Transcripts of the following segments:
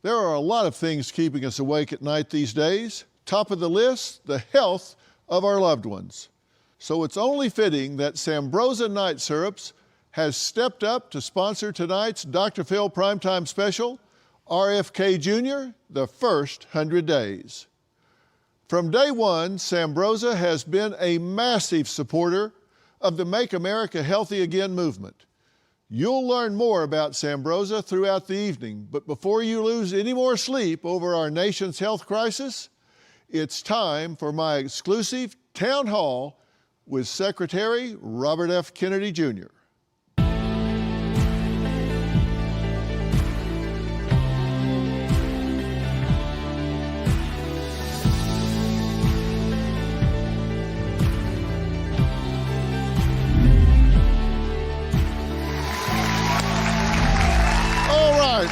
There are a lot of things keeping us awake at night these days. Top of the list, the health of our loved ones. So it's only fitting that Sambrosa Night Syrups has stepped up to sponsor tonight's Dr. Phil Primetime Special, RFK Jr., the first 100 days. From day one, Sambrosa has been a massive supporter of the Make America Healthy Again movement. You'll learn more about Sambrosa throughout the evening, but before you lose any more sleep over our nation's health crisis, it's time for my exclusive town hall with Secretary Robert F. Kennedy, Jr.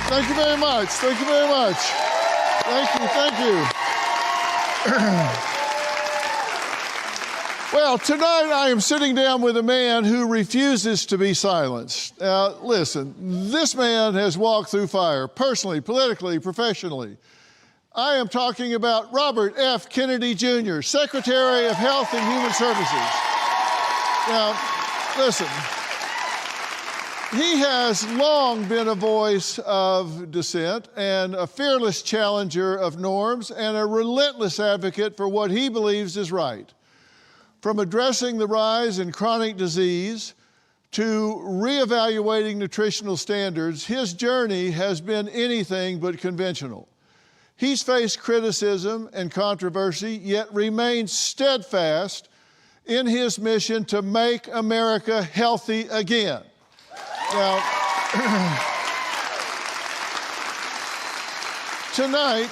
Thank you very much. Thank you very much. Thank you. Well, tonight I am sitting down with a man who refuses to be silenced. Now, listen, this man has walked through fire, personally, politically, professionally. I am talking about Robert F. Kennedy, Jr., Secretary of Health and Human Services. Now, listen. He has long been a voice of dissent and a fearless challenger of norms and a relentless advocate for what he believes is right. From addressing the rise in chronic disease to reevaluating nutritional standards, his journey has been anything but conventional. He's faced criticism and controversy, yet remains steadfast in his mission to make America healthy again. Now, tonight,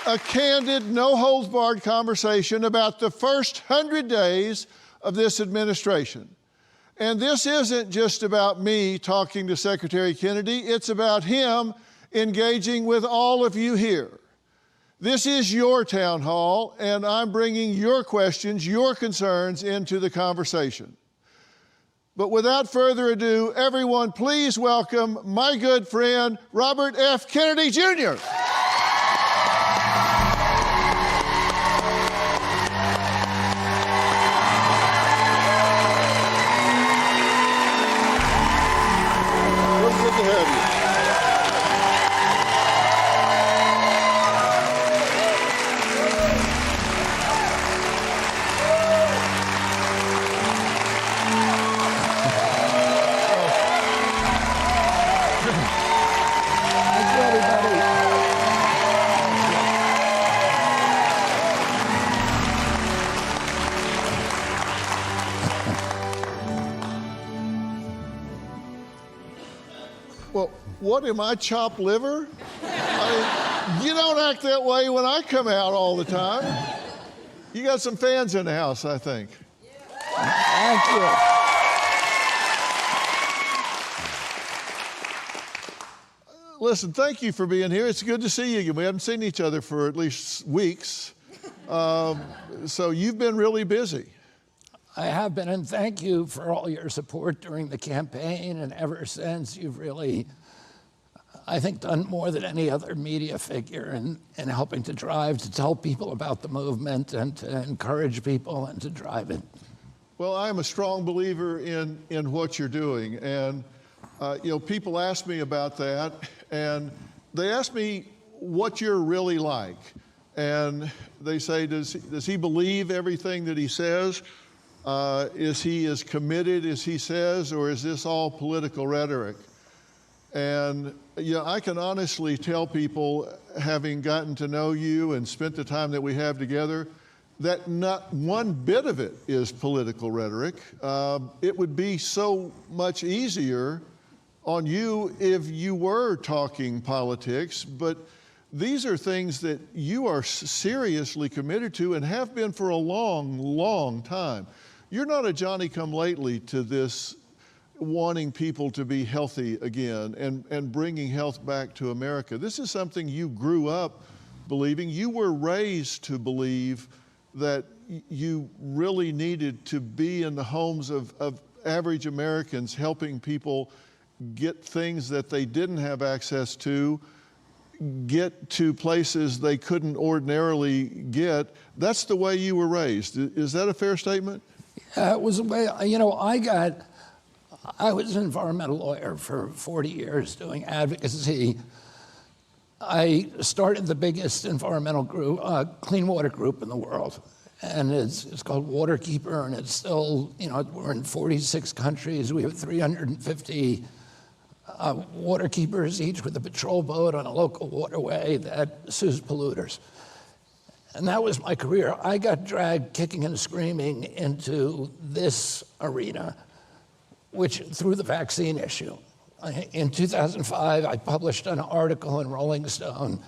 a candid, no-holds-barred conversation about the first 100 days of this administration. And this isn't just about me talking to Secretary Kennedy, it's about him engaging with all of you here. This is your town hall, and I'm bringing your questions, your concerns into the conversation. But without further ado, everyone, please welcome my good friend, Robert F. Kennedy, Jr. Good to have you. Well, what am I, chopped liver? I mean, you don't act that way when I come out all the time. You got some fans in the house, I think. Thank you. Listen, thank you for being here. It's good to see you again. We haven't seen each other for at least weeks. So you've been really busy. I have been, and thank you for all your support during the campaign, and ever since. You've really, I think, done more than any other media figure in helping to tell people about the movement and to encourage people and to drive it. Well, I'm a strong believer in what you're doing, and people ask me about that, and they ask me what you're really like, and they say, does he believe everything that he says? Is he as committed as he says, or is this all political rhetoric? And I can honestly tell people, having gotten to know you and spent the time that we have together, that not one bit of it is political rhetoric. It would be so much easier on you if you were talking politics, but these are things that you are seriously committed to and have been for a long, long time. You're not a Johnny-come-lately to this wanting people to be healthy again and bringing health back to America. This is something you grew up believing. You were raised to believe that you really needed to be in the homes of average Americans, helping people get things that they didn't have access to get to places they couldn't ordinarily get. That's the way you were raised. Is that a fair statement? It was a way, you know, I was an environmental lawyer for 40 years doing advocacy. I started the biggest environmental group, clean water group in the world. And it's called Waterkeeper, and it's still, you know, we're in 46 countries. We have 350 waterkeepers, each with a patrol boat on a local waterway that sues polluters. And that was my career. I got dragged kicking and screaming into this arena, which through the vaccine issue. In 2005, I published an article in Rolling Stone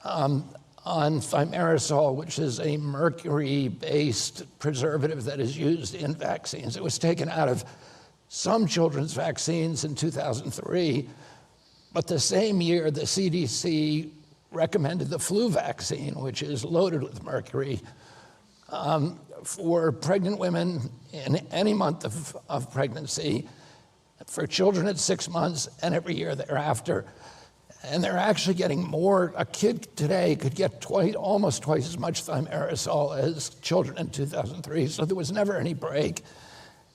on thimerosal, which is a mercury-based preservative that is used in vaccines. It was taken out of some children's vaccines in 2003, but the same year the CDC recommended the flu vaccine, which is loaded with mercury, for pregnant women in any month of pregnancy, for children at 6 months, and every year thereafter. And they're actually getting more. A kid today could get almost twice as much thimerosal as children in 2003, so there was never any break.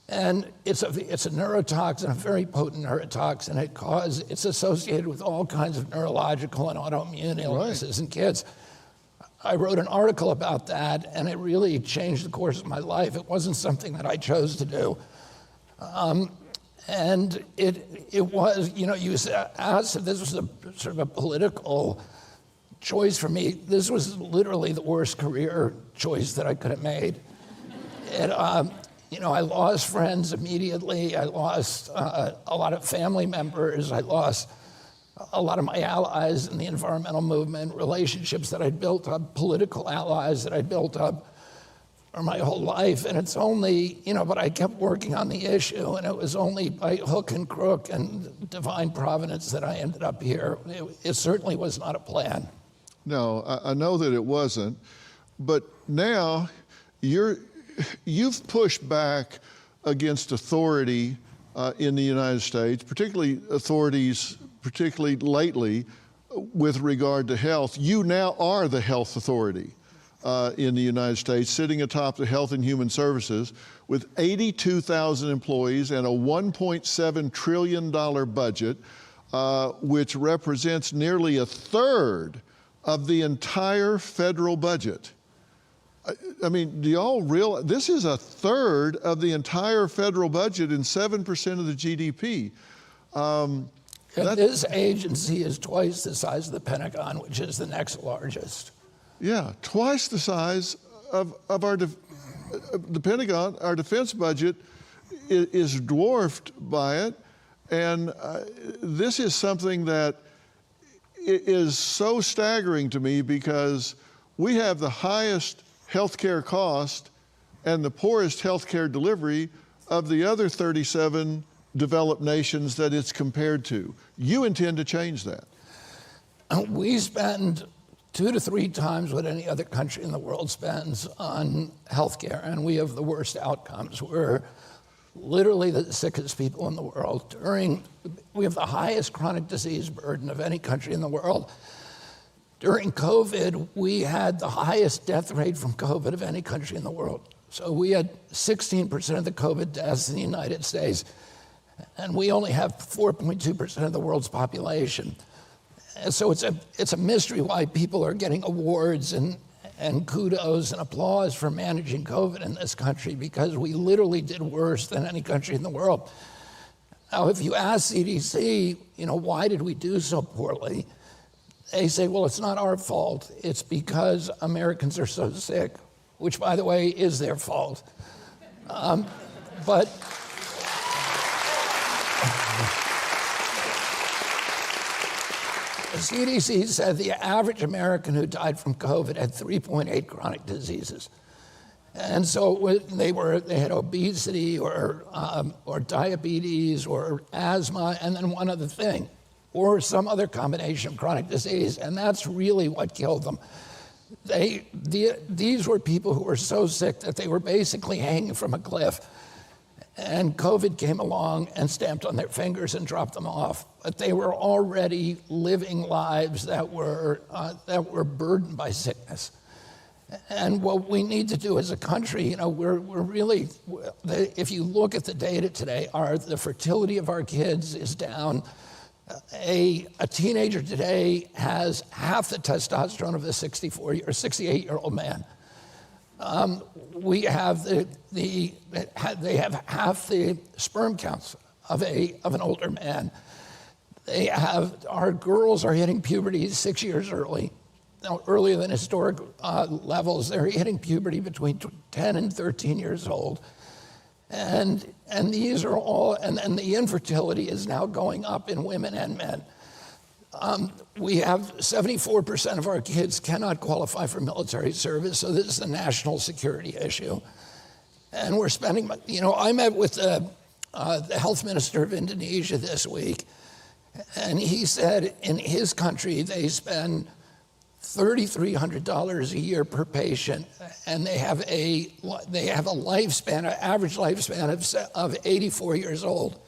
And it's a neurotoxin, a very potent neurotoxin. It's associated with all kinds of neurological and autoimmune illnesses in kids. I wrote an article about that, and it really changed the course of my life. It wasn't something that I chose to do. And it was, you know, you asked if this was a sort of a political choice for me. This was literally the worst career choice that I could have made. You know, I lost friends immediately. I lost a lot of family members. I lost a lot of my allies in the environmental movement, relationships that I'd built up, political allies that I'd built up for my whole life. And it's only, you know, but I kept working on the issue, and it was only by hook and crook and divine providence that I ended up here. It certainly was not a plan. No, I know that it wasn't. But now you've pushed back against authority in the United States, particularly authorities, particularly lately, with regard to health. You now are the health authority in the United States, sitting atop the Health and Human Services with 82,000 employees and a $1.7 trillion budget, which represents nearly a third of the entire federal budget. I mean, do y'all realize this is a third of the entire federal budget and 7% of the GDP? This agency is twice the size of the Pentagon, which is the next largest. Yeah, twice the size of the Pentagon. Our defense budget is dwarfed by it. And this is something that is so staggering to me because we have the highest healthcare cost and the poorest healthcare delivery of the other 37 developed nations that it's compared to. You intend to change that. We spend 2 to 3 times what any other country in the world spends on healthcare, and we have the worst outcomes. We're literally the sickest people in the world. We have the highest chronic disease burden of any country in the world. During COVID, we had the highest death rate from COVID of any country in the world. So we had 16% of the COVID deaths in the United States, and we only have 4.2% of the world's population. And so it's a mystery why people are getting awards and kudos and applause for managing COVID in this country, because we literally did worse than any country in the world. Now, if you ask CDC, you know, why did we do so poorly? They say, well, it's not our fault. It's because Americans are so sick, which, by the way, is their fault. But the CDC said the average American who died from COVID had 3.8 chronic diseases. And so they had obesity or diabetes or asthma, and then one other thing, or some other combination of chronic disease, and that's really what killed them. These were people who were so sick that they were basically hanging from a cliff. And COVID came along and stamped on their fingers and dropped them off. But they were already living lives that were burdened by sickness. And what we need to do as a country, you know, we're really, if you look at the data today, the fertility of our kids is down. A teenager today has half the testosterone of a 64 or 68-year-old man. We have they have half the sperm counts of an older man. Our girls are hitting puberty 6 years early, earlier than historic levels. They're hitting puberty between 10 and 13 years old. And these are all, and the infertility is now going up in women and men. We have 74% of our kids cannot qualify for military service, so this is a national security issue. And we're spending, you know, I met with the health minister of Indonesia this week, and he said in his country they spend $3,300 a year per patient, and they have a lifespan, an average lifespan of 84 years old.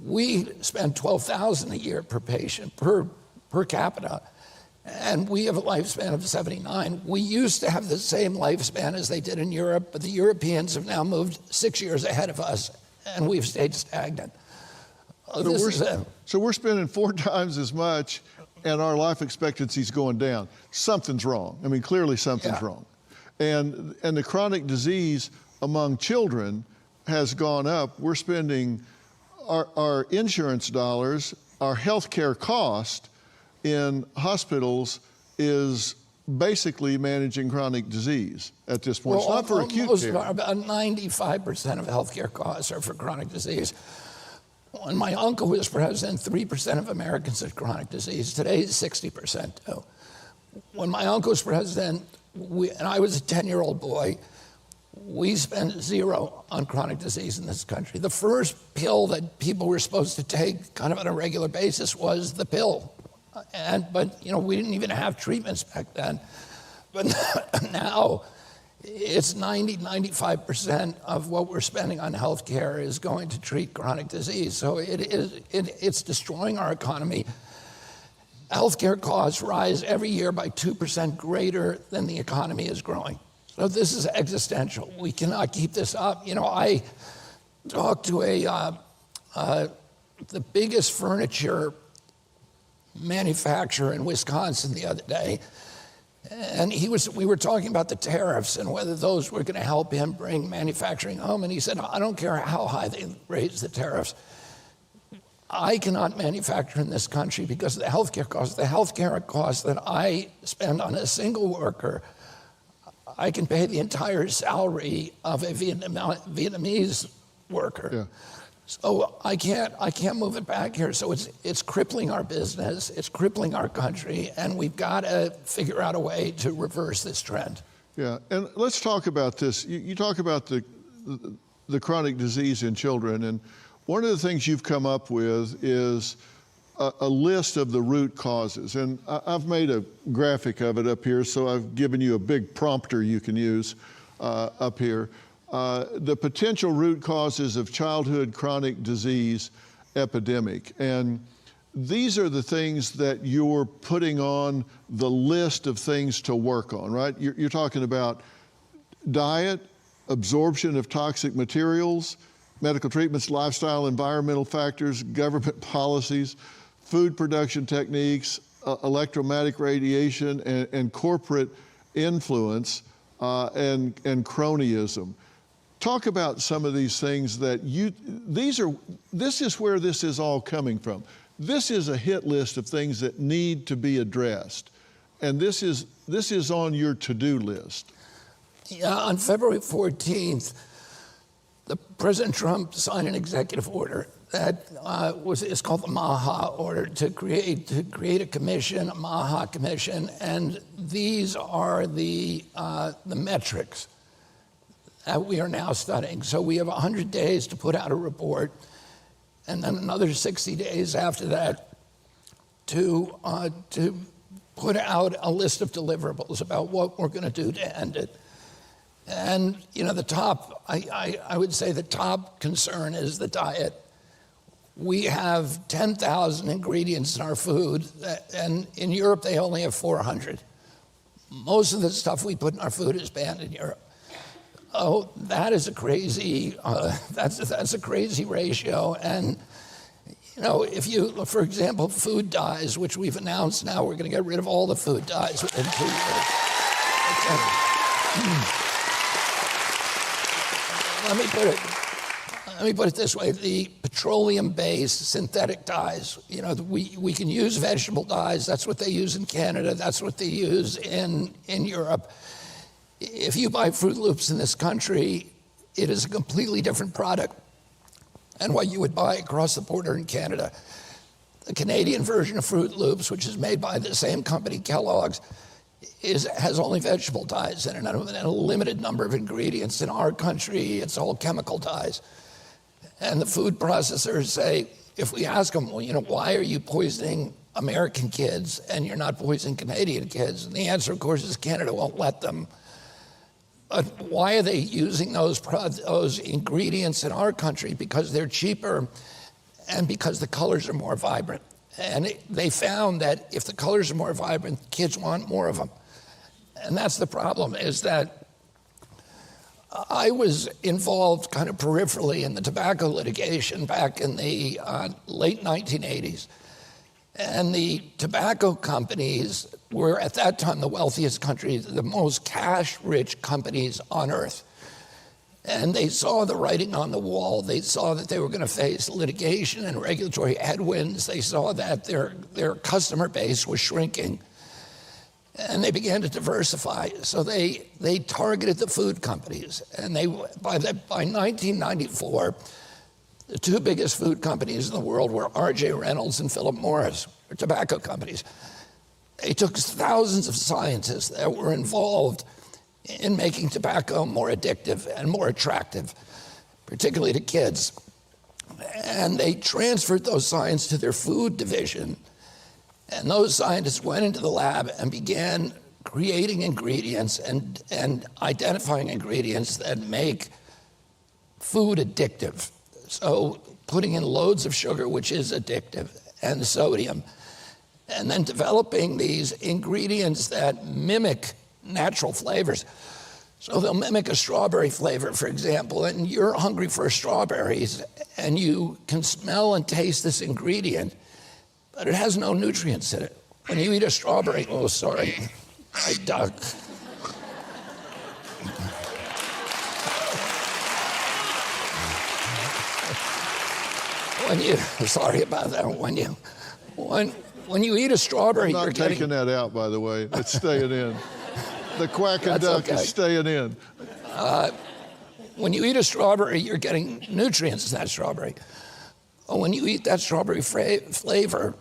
We spend $12,000 a year per patient, per capita, and we have a lifespan of 79. We used to have the same lifespan as they did in Europe, but the Europeans have now moved 6 years ahead of us, and we've stayed stagnant. So we're spending 4 times as much, and our life expectancy is going down. Something's wrong. I mean, clearly something's wrong. And the chronic disease among children has gone up. We're spending our insurance dollars, our health care cost in hospitals is basically managing chronic disease at this point. It's not for acute care. About 95% of healthcare costs are for chronic disease. When my uncle was president, 3% of Americans had chronic disease. Today, it's 60% do. When my uncle was president, and I was a 10-year-old boy, we spent 0 on chronic disease in this country. The first pill that people were supposed to take kind of on a regular basis was the pill. But you know, we didn't even have treatments back then. But now, it's 95% of what we're spending on health care is going to treat chronic disease. So it's destroying our economy. Healthcare costs rise every year by 2% greater than the economy is growing. So this is existential. We cannot keep this up. You know, I talked to the biggest furniture manufacturer in Wisconsin the other day, and we were talking about the tariffs and whether those were going to help him bring manufacturing home. And he said, I don't care how high they raise the tariffs. I cannot manufacture in this country because of the healthcare costs. The healthcare costs that I spend on a single worker, I can pay the entire salary of a Vietnamese worker. Yeah. So I can't move it back here. So it's crippling our business, it's crippling our country, and we've got to figure out a way to reverse this trend. Yeah, and let's talk about this. You talk about the chronic disease in children, and one of the things you've come up with is a list of the root causes. And I've made a graphic of it up here, so I've given you a big prompter you can use up here. The potential root causes of childhood chronic disease epidemic. And these are the things that you're putting on the list of things to work on, right? You're talking about diet, absorption of toxic materials, medical treatments, lifestyle, environmental factors, government policies, food production techniques, electromagnetic radiation, and corporate influence, and cronyism. Talk about some of these things that this is where this is all coming from. This is a hit list of things that need to be addressed. And this is on your to-do list. Yeah, on February 14th, President Trump signed an executive order that is called the MAHA order to create a commission, a MAHA commission, and these are the metrics that we are now studying. So we have 100 days to put out a report, and then another 60 days after that to put out a list of deliverables about what we're going to do to end it. And, I would say the top concern is the diet. We have 10,000 ingredients in our food, and in Europe they only have 400. Most of the stuff we put in our food is banned in Europe. Oh, that is a crazy, that's a crazy ratio. And, if you, for example, food dyes, which we've announced now, we're going to get rid of all the food dyes within 2 years. Let me put it this way: the petroleum-based synthetic dyes. We can use vegetable dyes. That's what they use in Canada. That's what they use in Europe. If you buy Fruit Loops in this country, it is a completely different product than what you would buy across the border in Canada. The Canadian version of Fruit Loops, which is made by the same company, Kellogg's, has only vegetable dyes in it and a limited number of ingredients. In our country, it's all chemical dyes. And the food processors say, if we ask them, why are you poisoning American kids and you're not poisoning Canadian kids? And the answer, of course, is Canada won't let them. But why are they using those ingredients in our country? Because they're cheaper and because the colors are more vibrant. And they found that if the colors are more vibrant, kids want more of them. And that's the problem, is that I was involved kind of peripherally in the tobacco litigation back in the late 1980s. And the tobacco companies were, at that time, the wealthiest countries, the most cash-rich companies on earth. And they saw the writing on the wall. They saw that they were going to face litigation and regulatory headwinds. They saw that their customer base was shrinking. And they began to diversify. So they targeted the food companies. And by 1994, the two biggest food companies in the world were R.J. Reynolds and Philip Morris, or tobacco companies. They took thousands of scientists that were involved in making tobacco more addictive and more attractive, particularly to kids. And they transferred those science to their food division. And those scientists went into the lab and began creating ingredients and identifying ingredients that make food addictive. So putting in loads of sugar, which is addictive, and sodium, and then developing these ingredients that mimic natural flavors. So they'll mimic a strawberry flavor, for example, and you're hungry for strawberries, and you can smell and taste this ingredient, but it has no nutrients in it. When you eat a strawberry, oh, sorry, I ducked. Sorry about that. When you eat a strawberry, I'm not taking that out, by the way. It's staying in. The quack and duck is staying in. When you eat a strawberry, you're getting nutrients in that strawberry. When you eat that strawberry flavor,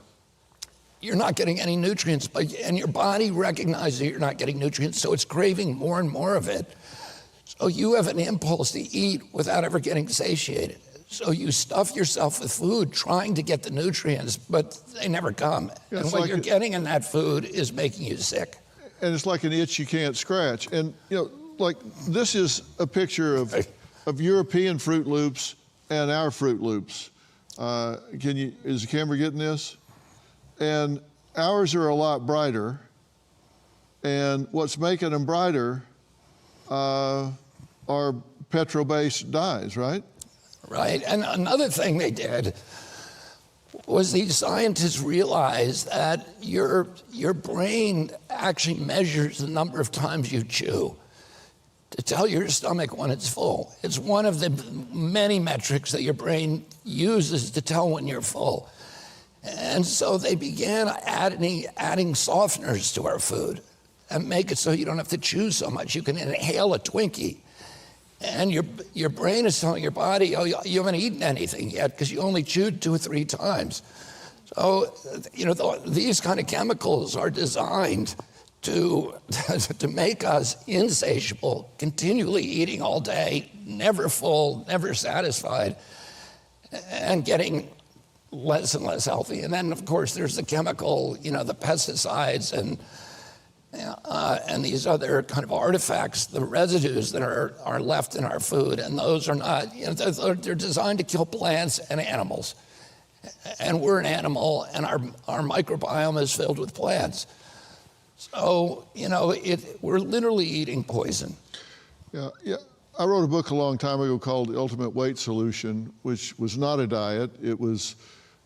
you're not getting any nutrients, and your body recognizes you're not getting nutrients, so it's craving more and more of it. So you have an impulse to eat without ever getting satiated. So you stuff yourself with food trying to get the nutrients, but they never come. Yeah, and what you're getting in that food is making you sick. And it's like an itch you can't scratch. And, like this is a picture of European Fruit Loops and our Fruit Loops. Is the camera getting this? And ours are a lot brighter. And what's making them brighter are petrol-based dyes, right? Right, and another thing they did was these scientists realized that your brain actually measures the number of times you chew to tell your stomach when it's full. It's one of the many metrics that your brain uses to tell when you're full. And so they began adding softeners to our food and make it so you don't have to chew so much. You can inhale a Twinkie. And your brain is telling your body, oh, you haven't eaten anything yet because you only chewed 2 or 3 times. So, these kind of chemicals are designed to make us insatiable, continually eating all day, never full, never satisfied, and getting less and less healthy. And then, of course, there's the chemical, the pesticides and these other kind of artifacts, the residues that are left in our food, and those are not, they're designed to kill plants and animals. And we're an animal, and our microbiome is filled with plants. So, we're literally eating poison. Yeah. I wrote a book a long time ago called The Ultimate Weight Solution, which was not a diet. It was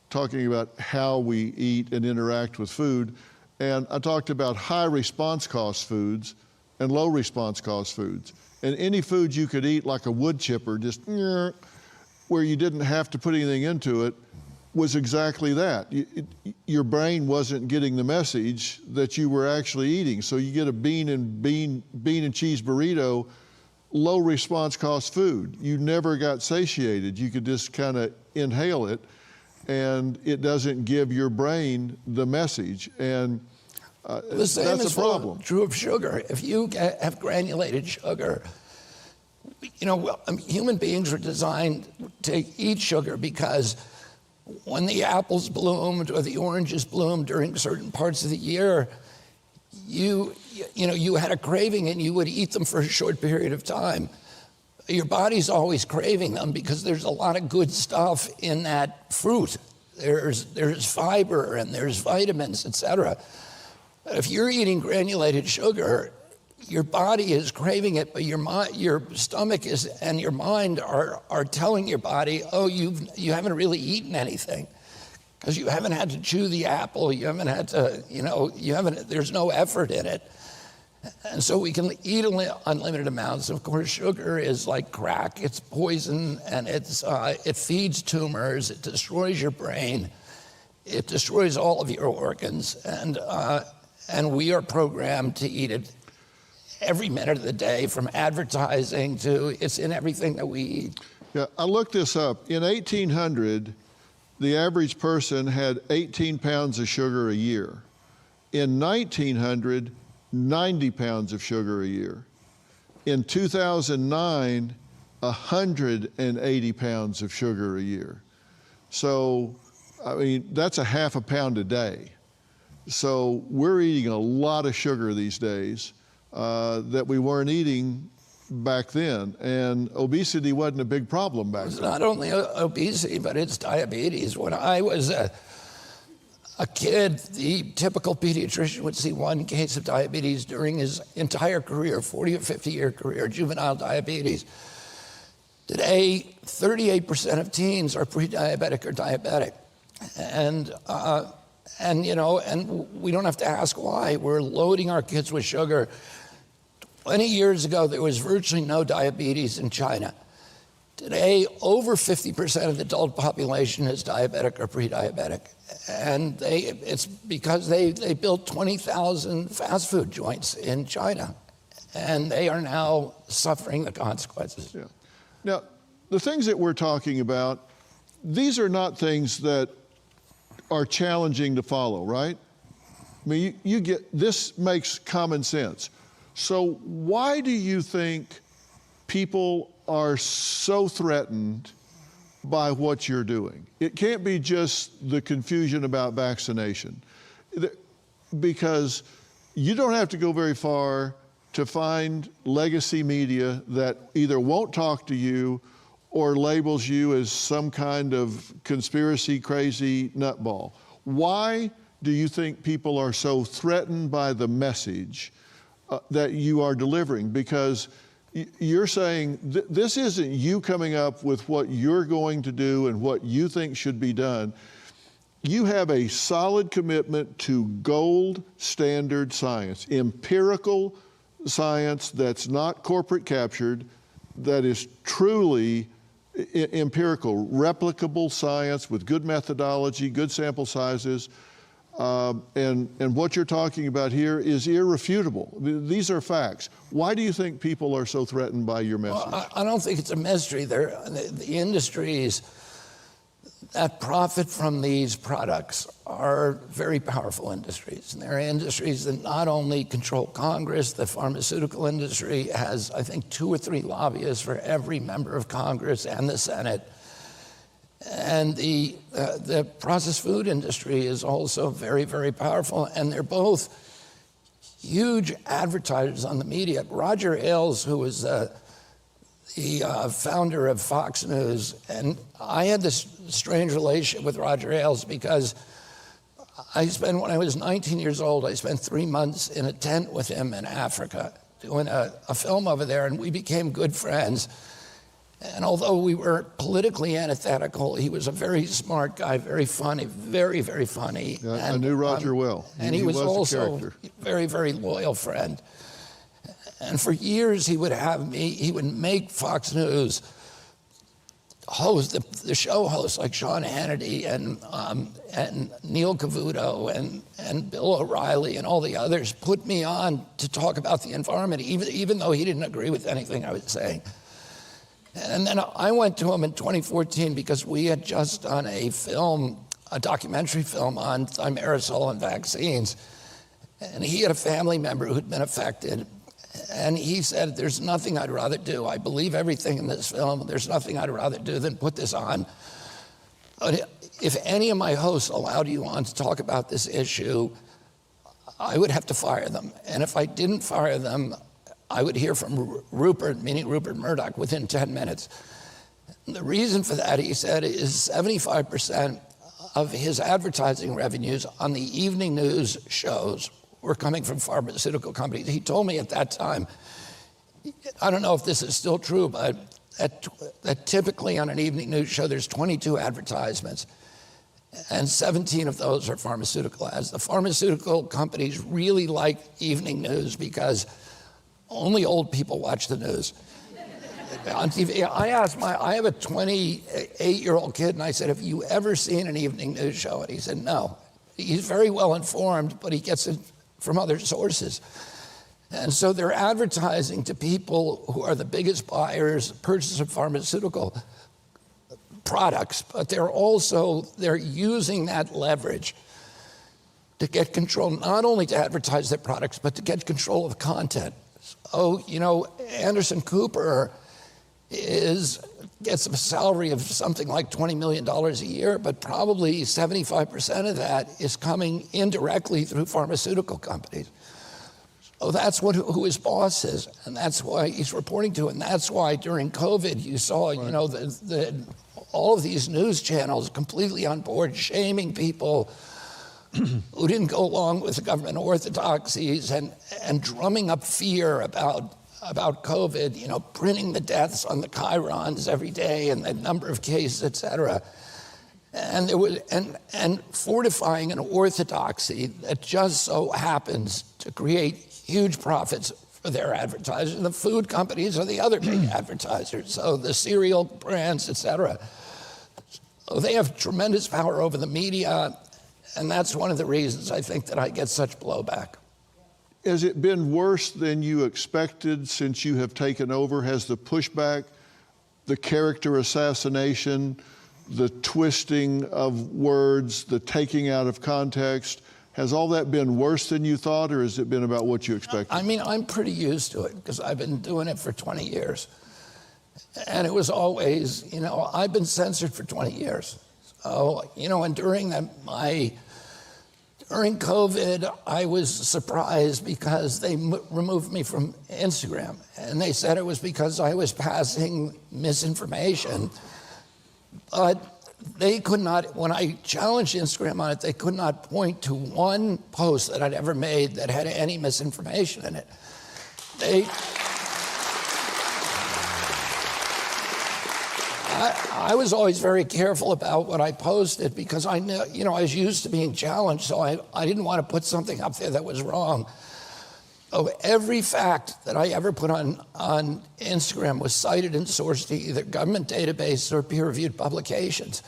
talking about how we eat and interact with food. And I talked about high response cost foods and low response cost foods. And any food you could eat, like a wood chipper, just where you didn't have to put anything into it, was exactly that. Your brain wasn't getting the message that you were actually eating. So you get a bean and cheese burrito, low response cost food. You never got satiated. You could just kind of inhale it, and it doesn't give your brain the message. And the same that's is a problem. True of sugar. If you have granulated sugar, human beings are designed to eat sugar because when the apples bloomed or the oranges bloomed during certain parts of the year, you had a craving and you would eat them for a short period of time. Your body's always craving them because there's a lot of good stuff in that fruit. There's fiber and there's vitamins, etc. But if you're eating granulated sugar, your body is craving it, but your stomach and your mind are telling your body, oh, you haven't really eaten anything, because you haven't had to chew the apple, you haven't had to, there's no effort in it. And so we can eat unlimited amounts. Of course, sugar is like crack. It's poison, and it feeds tumors, it destroys your brain, it destroys all of your organs, and we are programmed to eat it every minute of the day, from advertising to it's in everything that we eat. Yeah, I looked this up. In 1800, the average person had 18 pounds of sugar a year. In 1900, 90 pounds of sugar a year. In 2009, 180 pounds of sugar a year. So, that's a half a pound a day. So we're eating a lot of sugar these days that we weren't eating back then. And obesity wasn't a big problem back then. It's not only obesity, but it's diabetes. When I was a kid, the typical pediatrician would see one case of diabetes during his entire career, 40 or 50-year career, juvenile diabetes. Today, 38% of teens are pre-diabetic or diabetic. And we don't have to ask why. We're loading our kids with sugar. 20 years ago, there was virtually no diabetes in China. Today, over 50% of the adult population is diabetic or pre-diabetic. And it's because they built 20,000 fast food joints in China. And they are now suffering the consequences. Yeah. Now, the things that we're talking about, these are not things that are challenging to follow, right? I mean, you get, this makes common sense. So why do you think people are so threatened by what you're doing? It can't be just the confusion about vaccination, because you don't have to go very far to find legacy media that either won't talk to you or labels you as some kind of conspiracy crazy nutball. Why do you think people are so threatened by the message that you are delivering? Because you're saying this isn't you coming up with what you're going to do and what you think should be done. You have a solid commitment to gold standard science, empirical science that's not corporate captured, that is truly empirical, replicable science with good methodology, good sample sizes. And what you're talking about here is irrefutable. These are facts. Why do you think people are so threatened by your message? Well, I don't think it's a mystery. The industries that profit from these products are very powerful industries. And they're industries that not only control Congress, the pharmaceutical industry has, I think, 2 or 3 lobbyists for every member of Congress and the Senate. And the processed food industry is also very, very powerful, and they're both huge advertisers on the media. Roger Ailes, who was the founder of Fox News, and I had this strange relationship with Roger Ailes because when I was 19 years old, I spent 3 months in a tent with him in Africa doing a film over there, and we became good friends. And although we were politically antithetical, he was a very smart guy, very funny, very, very funny. Yeah, I knew Roger well. And he was also a very, very loyal friend. And for years, he would make Fox News host, the show hosts like Sean Hannity and Neil Cavuto and Bill O'Reilly and all the others put me on to talk about the environment, even though he didn't agree with anything I was saying. And then I went to him in 2014 because we had just done a documentary film on thimerosal and vaccines. And he had a family member who'd been affected. And he said, there's nothing I'd rather do. I believe everything in this film. There's nothing I'd rather do than put this on. But if any of my hosts allowed you on to talk about this issue, I would have to fire them. And if I didn't fire them, I would hear from Rupert, meaning Rupert Murdoch, within 10 minutes. And the reason for that, he said, is 75% of his advertising revenues on the evening news shows were coming from pharmaceutical companies. He told me at that time, I don't know if this is still true, but that typically on an evening news show, there's 22 advertisements, and 17 of those are pharmaceutical ads. The pharmaceutical companies really like evening news because only old people watch the news. On TV, I have a 28-year-old kid, and I said, have you ever seen an evening news show? And he said, no. He's very well informed, but he gets it from other sources. And so they're advertising to people who are the biggest buyers, purchasers of pharmaceutical products, but they're using that leverage to get control, not only to advertise their products, but to get control of the content. So, Anderson Cooper gets a salary of something like $20 million a year, but probably 75% of that is coming indirectly through pharmaceutical companies. So that's who his boss is, and that's why he's reporting to. And that's why during COVID you saw, right, all of these news channels completely on board, shaming people who didn't go along with the government orthodoxies and drumming up fear about COVID, printing the deaths on the chyrons every day and the number of cases, et cetera. And there was and fortifying an orthodoxy that just so happens to create huge profits for their advertisers. And the food companies are the other big advertisers, so the cereal brands, et cetera. So they have tremendous power over the media, and that's one of the reasons I think that I get such blowback. Has it been worse than you expected since you have taken over? Has the pushback, the character assassination, the twisting of words, the taking out of context, has all that been worse than you thought, or has it been about what you expected? I mean, I'm pretty used to it because I've been doing it for 20 years. And it was always, I've been censored for 20 years. So, and during COVID, I was surprised because they removed me from Instagram. And they said it was because I was passing misinformation. But they could not, when I challenged Instagram on it, they could not point to one post that I'd ever made that had any misinformation in it. I was always very careful about what I posted because I knew, I was used to being challenged, so I didn't want to put something up there that was wrong. So every fact that I ever put on Instagram was cited and sourced to either government databases or peer-reviewed publications.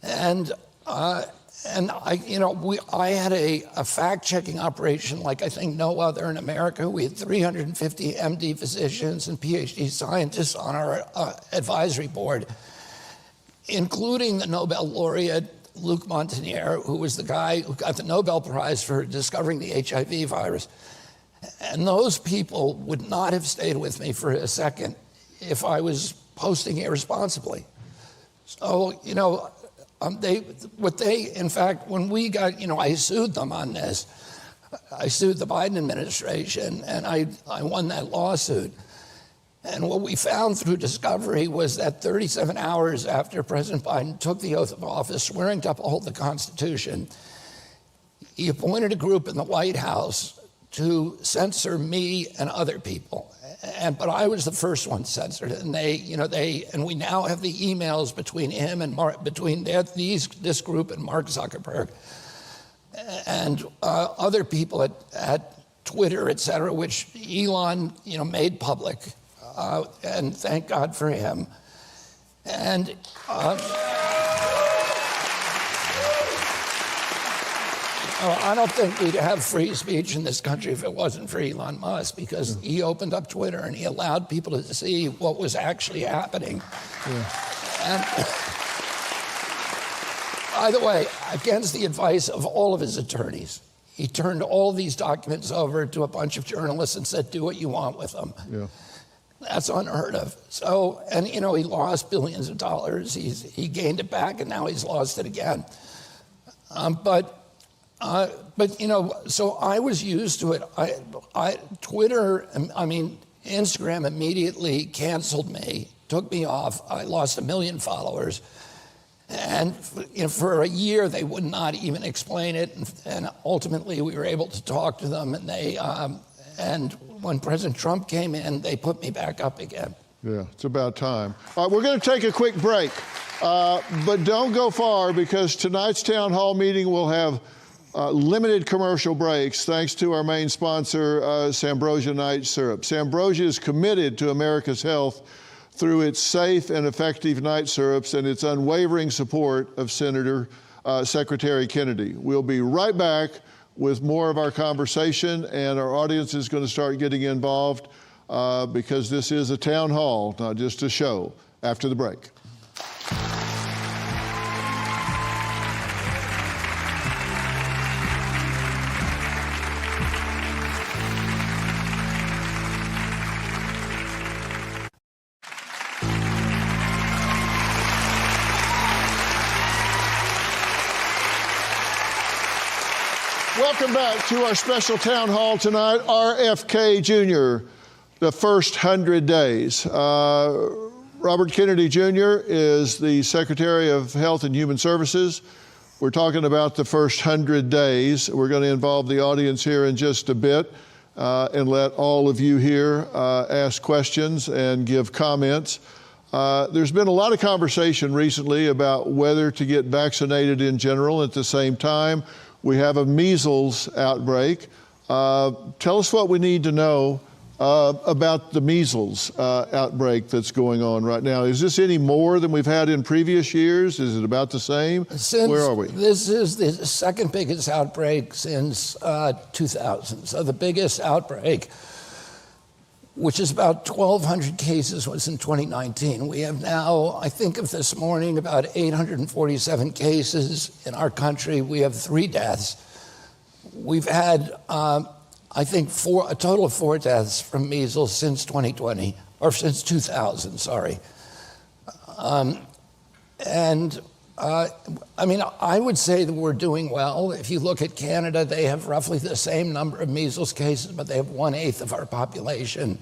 And I had a fact-checking operation like I think no other in America. We had 350 MD physicians and PhD scientists on our advisory board, including the Nobel laureate Luc Montagnier, who was the guy who got the Nobel Prize for discovering the HIV virus. And those people would not have stayed with me for a second if I was posting irresponsibly. So, in fact, when we got, I sued them on this. I sued the Biden administration, and I won that lawsuit. And what we found through discovery was that 37 hours after President Biden took the oath of office, swearing to uphold the Constitution, he appointed a group in the White House to censor me and other people. But I was the first one censored, and we now have the emails between him and this group and Mark Zuckerberg and other people at Twitter, et cetera, which Elon, made public. And thank God for him. And I don't think we'd have free speech in this country if it wasn't for Elon Musk, because he opened up Twitter and he allowed people to see what was actually happening. And by the way, against the advice of all of his attorneys, he turned all these documents over to a bunch of journalists and said, do what you want with them. Yeah. That's unheard of. So, and he lost billions of dollars. He gained it back, and now he's lost it again. But so I was used to it. Instagram immediately canceled me, took me off. I lost 1 million followers. And for a year, they would not even explain it. And ultimately, we were able to talk to them, and and when President Trump came in, they put me back up again. Yeah, it's about time. All right, we're going to take a quick break, but don't go far, because tonight's town hall meeting will have limited commercial breaks, thanks to our main sponsor, Sambrosia Night Syrup. Sambrosia is committed to America's health through its safe and effective night syrups and its unwavering support of Secretary Kennedy. We'll be right back with more of our conversation, and our audience is going to start getting involved because this is a town hall, not just a show, after the break. Welcome back to our special town hall tonight. RFK Jr., the first 100 days. Robert Kennedy Jr. is the Secretary of Health and Human Services. We're talking about the first 100 days. We're going to involve the audience here in just a bit and let all of you here ask questions and give comments. There's been a lot of conversation recently about whether to get vaccinated in general. At the same time, we have a measles outbreak. Tell us what we need to know about the measles outbreak that's going on right now. Is this any more than we've had in previous years? Is it about the same? Where are we? This is the second biggest outbreak since 2000. So the biggest outbreak, which is about 1,200 cases, was in 2019. We have now, I think of this morning, about 847 cases in our country. We have 3 deaths. We've had, I think, a total of 4 deaths from measles since 2020, or since 2000, sorry. I would say that we're doing well. If you look at Canada, they have roughly the same number of measles cases, but they have 1/8 of our population.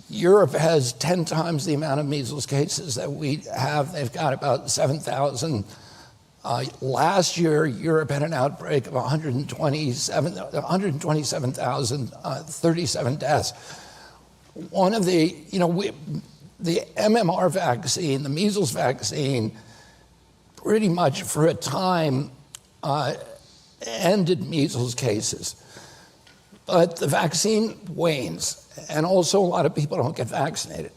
Europe has 10 times the amount of measles cases that we have. They've got about 7,000. Last year, Europe had an outbreak of 127,000, 37 deaths. One of the MMR vaccine, the measles vaccine, pretty much for a time ended measles cases. But the vaccine wanes, and also a lot of people don't get vaccinated.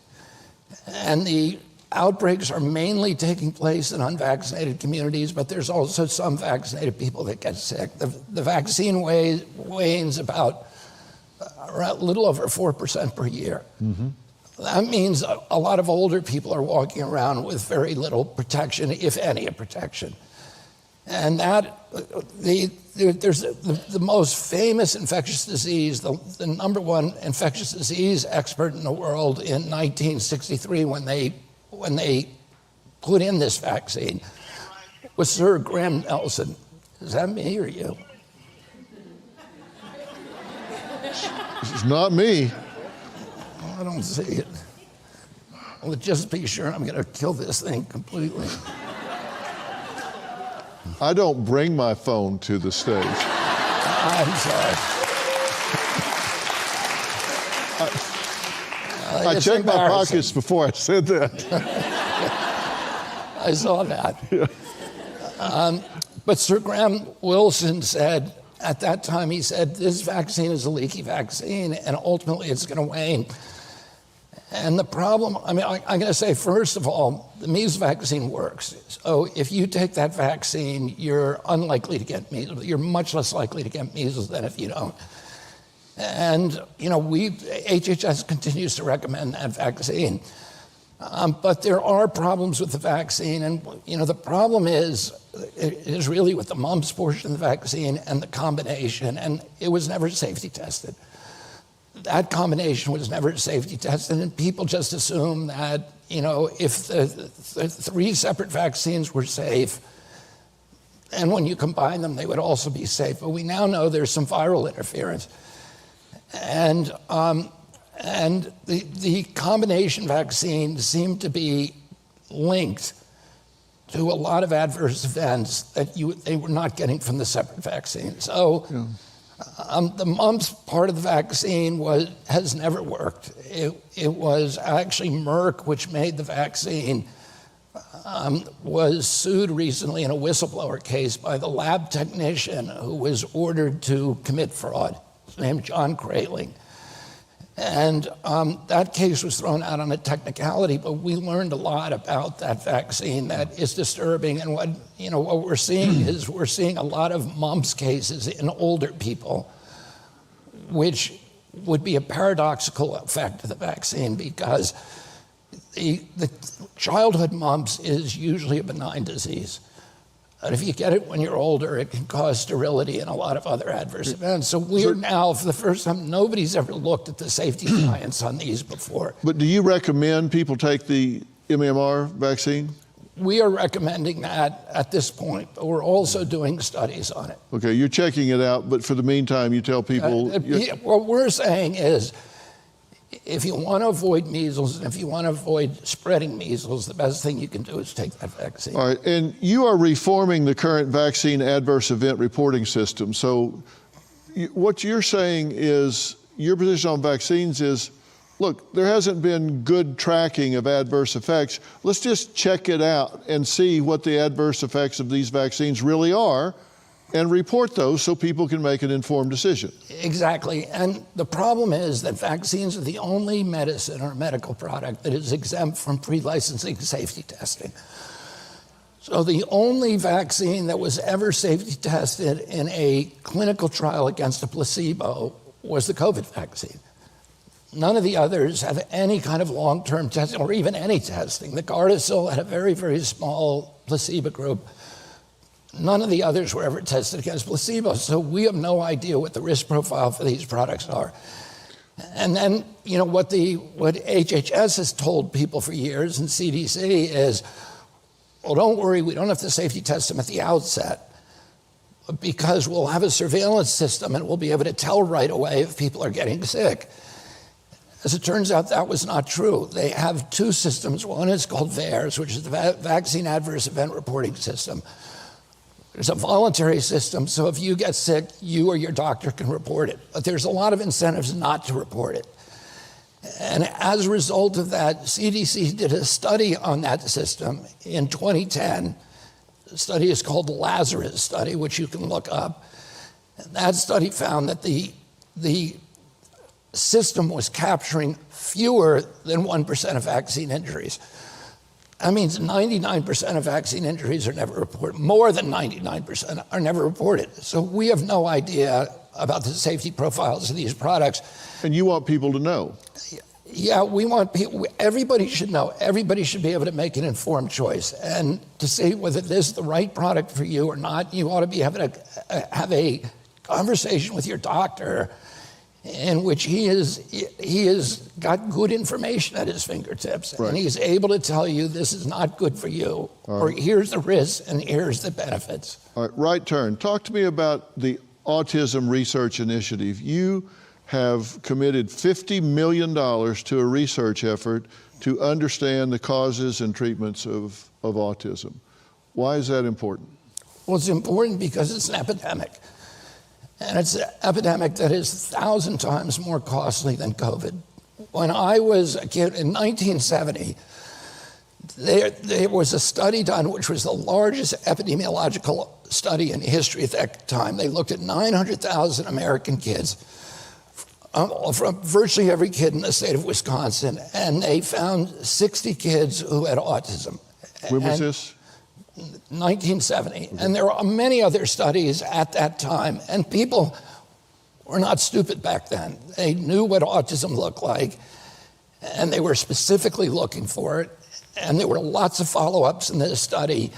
And the outbreaks are mainly taking place in unvaccinated communities, but there's also some vaccinated people that get sick. The vaccine wanes about a little over 4% per year. Mm-hmm. That means a lot of older people are walking around with very little protection, if any protection. And there's the most famous infectious disease, the number one infectious disease expert in the world in 1963 when they put in this vaccine was Sir Graham Nelson. Is that me or you? It's not me. I don't see it. Well, just be sure I'm going to kill this thing completely. I don't bring my phone to the stage. I'm sorry. I checked my pockets before I said that. I saw that. Yeah. But Sir Graham Wilson said, at that time, he said, this vaccine is a leaky vaccine, and ultimately it's going to wane. And the problem, I mean, I'm going to say, first of all, the measles vaccine works. So if you take that vaccine, you're unlikely to get measles. You're much less likely to get measles than if you don't. And, you know, HHS continues to recommend that vaccine. But there are problems with the vaccine. And, you know, the problem is really with the mumps portion of the vaccine and the combination. And it was never safety tested. That combination was never safety tested, and people just assume that, you know, if the three separate vaccines were safe, and when you combine them, they would also be safe. But we now know there's some viral interference. And the combination vaccines seem to be linked to a lot of adverse events that they were not getting from the separate vaccine. So. Yeah. The mumps part of the vaccine has never worked. It was actually Merck, which made the vaccine, was sued recently in a whistleblower case by the lab technician who was ordered to commit fraud. His name is John Kraling. And that case was thrown out on a technicality, but we learned a lot about that vaccine that is disturbing. And what we're seeing is we're seeing a lot of mumps cases in older people, which would be a paradoxical effect of the vaccine because the childhood mumps is usually a benign disease. And if you get it when you're older, it can cause sterility and a lot of other adverse events. So we are now, for the first time, nobody's ever looked at the safety science on these before. But do you recommend people take the MMR vaccine? We are recommending that at this point, but we're also doing studies on it. Okay, you're checking it out, but for the meantime, you tell people... What we're saying is, if you want to avoid measles, and if you want to avoid spreading measles, the best thing you can do is take that vaccine. All right, and you are reforming the current vaccine adverse event reporting system. So what you're saying is, your position on vaccines is, look, there hasn't been good tracking of adverse effects. Let's just check it out and see what the adverse effects of these vaccines really are and report those so people can make an informed decision. Exactly. And the problem is that vaccines are the only medicine or medical product that is exempt from pre-licensing safety testing. So the only vaccine that was ever safety tested in a clinical trial against a placebo was the COVID vaccine. None of the others have any kind of long-term testing or even any testing. The Gardasil had a very, very small placebo group. None of the others were ever tested against placebo, so we have no idea what the risk profile for these products are. And then, you know, what HHS has told people for years and CDC is, well, don't worry, we don't have to safety test them at the outset because we'll have a surveillance system and we'll be able to tell right away if people are getting sick. As it turns out, that was not true. They have two systems. One is called VAERS, which is the Vaccine Adverse Event Reporting System. There's a voluntary system, so if you get sick, you or your doctor can report it. But there's a lot of incentives not to report it. And as a result of that, CDC did a study on that system in 2010. The study is called the Lazarus study, which you can look up. And that study found that the system was capturing fewer than 1% of vaccine injuries. That means 99% of vaccine injuries are never reported. More than 99% are never reported. So we have no idea about the safety profiles of these products. And you want people to know? Yeah, we want people, everybody should know. Everybody should be able to make an informed choice. And to say whether this is the right product for you or not, you ought to be able to have a conversation with your doctor in which he has got good information at his fingertips. Right. And he's able to tell you this is not good for you, or here's the risks and here's the benefits. All right, right turn. Talk to me about the Autism Research Initiative. You have committed $50 million to a research effort to understand the causes and treatments of autism. Why is that important? Well, it's important because it's an epidemic. And it's an epidemic that is 1,000 times more costly than COVID. When I was a kid in 1970, there was a study done, which was the largest epidemiological study in history at that time. They looked at 900,000 American kids, from virtually every kid in the state of Wisconsin, and they found 60 kids who had autism. When was this? 1970. And there were many other studies at that time, and people were not stupid back then. They knew what autism looked like, and they were specifically looking for it. And there were lots of follow-ups in this study,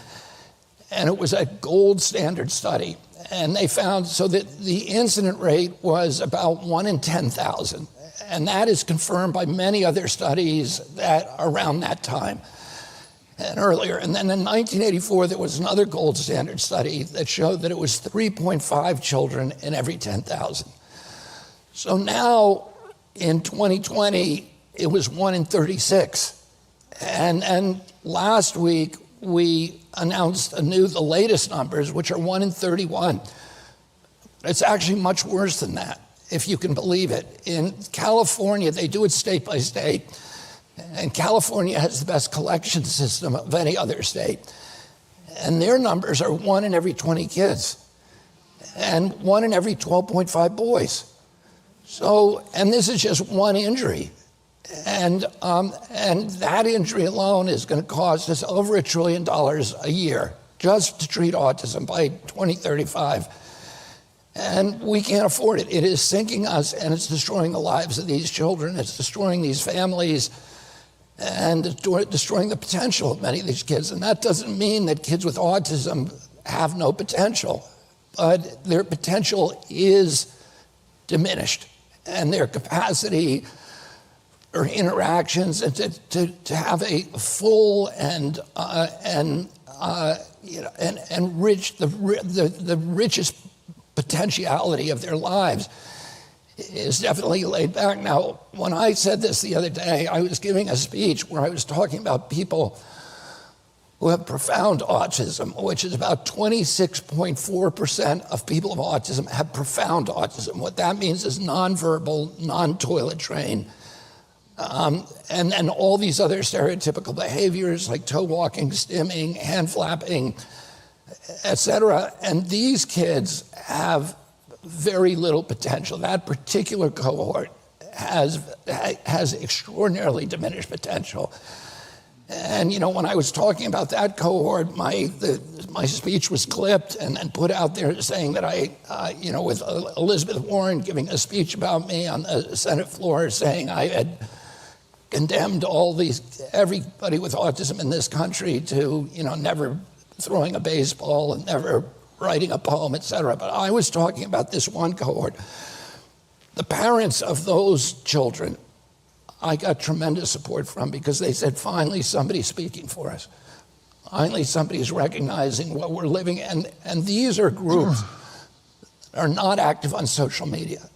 and it was a gold standard study. And they found so that the incident rate was about 1 in 10,000. And that is confirmed by many other studies that around that time and earlier. And then in 1984, there was another gold standard study that showed that it was 3.5 children in every 10,000. So now in 2020, it was 1 in 36. And last week, we announced the latest numbers, which are 1 in 31. It's actually much worse than that, if you can believe it. In California, they do it state by state, and California has the best collection system of any other state. And their numbers are 1 in every 20 kids, and 1 in every 12.5 boys. So, and this is just one injury. And that injury alone is going to cost us over $1 trillion a year just to treat autism by 2035. And we can't afford it. It is sinking us, and it's destroying the lives of these children. It's destroying these families and destroying the potential of many of these kids. And that doesn't mean that kids with autism have no potential, but their potential is diminished, and their capacity or interactions and to have a full and rich the richest potentiality of their lives is definitely laid back. Now, when I said this the other day, I was giving a speech where I was talking about people who have profound autism, which is about 26.4% of people of autism have profound autism. What that means is nonverbal, non-toilet trained. And all these other stereotypical behaviors like toe walking, stimming, hand flapping, et cetera. And these kids have very little potential. That particular cohort has extraordinarily diminished potential. And, you know, when I was talking about that cohort, my speech was clipped and put out there saying that with Elizabeth Warren giving a speech about me on the Senate floor saying I had condemned everybody with autism in this country to, never throwing a baseball and never writing a poem, et cetera. But I was talking about this one cohort. The parents of those children, I got tremendous support from because they said, finally, somebody's speaking for us. Finally, somebody's recognizing what we're living in. And these are groups that are not active on social media.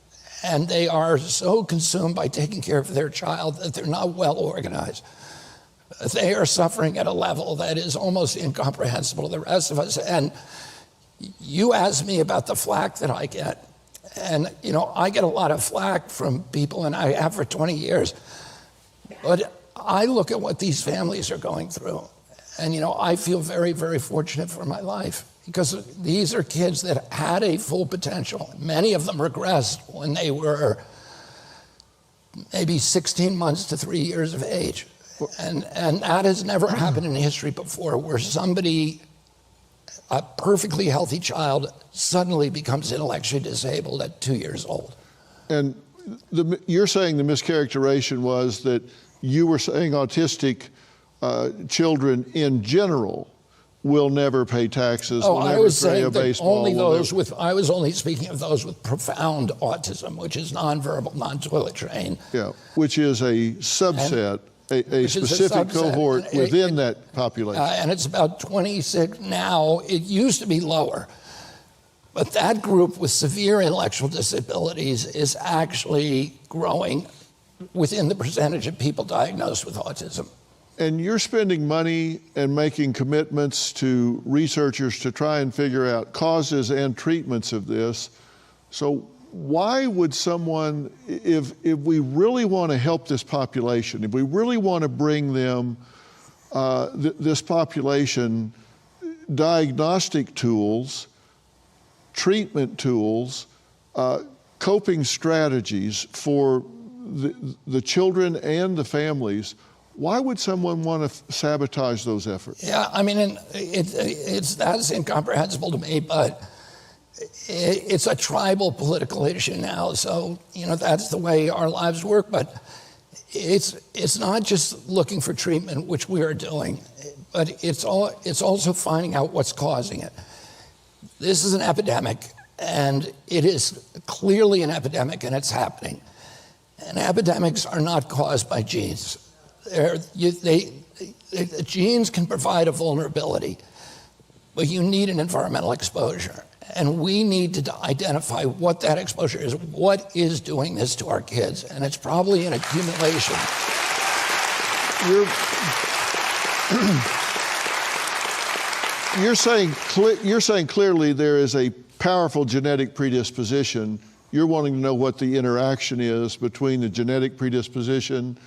And they are so consumed by taking care of their child that they're not well organized. They are suffering at a level that is almost incomprehensible to the rest of us. And you asked me about the flack that I get. And, I get a lot of flack from people, and I have for 20 years. But I look at what these families are going through. And, I feel very, very fortunate for my life because these are kids that had a full potential. Many of them regressed when they were maybe 16 months to 3 years of age. And that has never happened in history before, where somebody, a perfectly healthy child, suddenly becomes intellectually disabled at 2 years old. And you're saying the mischaracterization was that you were saying autistic children in general will never pay taxes, will never play a baseball. I was only speaking of those with profound autism, which is nonverbal, non-toilet trained. Yeah, which is a subset, a specific cohort within that population. And it's about 26 now. It used to be lower. But that group with severe intellectual disabilities is actually growing within the percentage of people diagnosed with autism. And you're spending money and making commitments to researchers to try and figure out causes and treatments of this. So why would someone, if we really want to help this population, if we really want to bring them, this population, diagnostic tools, treatment tools, coping strategies for the children and the families, why would someone want to sabotage those efforts? Yeah, I mean, that's incomprehensible to me, but it's a tribal political issue now. So, that's the way our lives work. But it's not just looking for treatment, which we are doing, but it's also finding out what's causing it. This is an epidemic, and it is clearly an epidemic, and it's happening. And epidemics are not caused by genes. Genes can provide a vulnerability, but you need an environmental exposure. And we need to identify what that exposure is. What is doing this to our kids? And it's probably an accumulation. You're saying clearly there is a powerful genetic predisposition. You're wanting to know what the interaction is between the genetic predisposition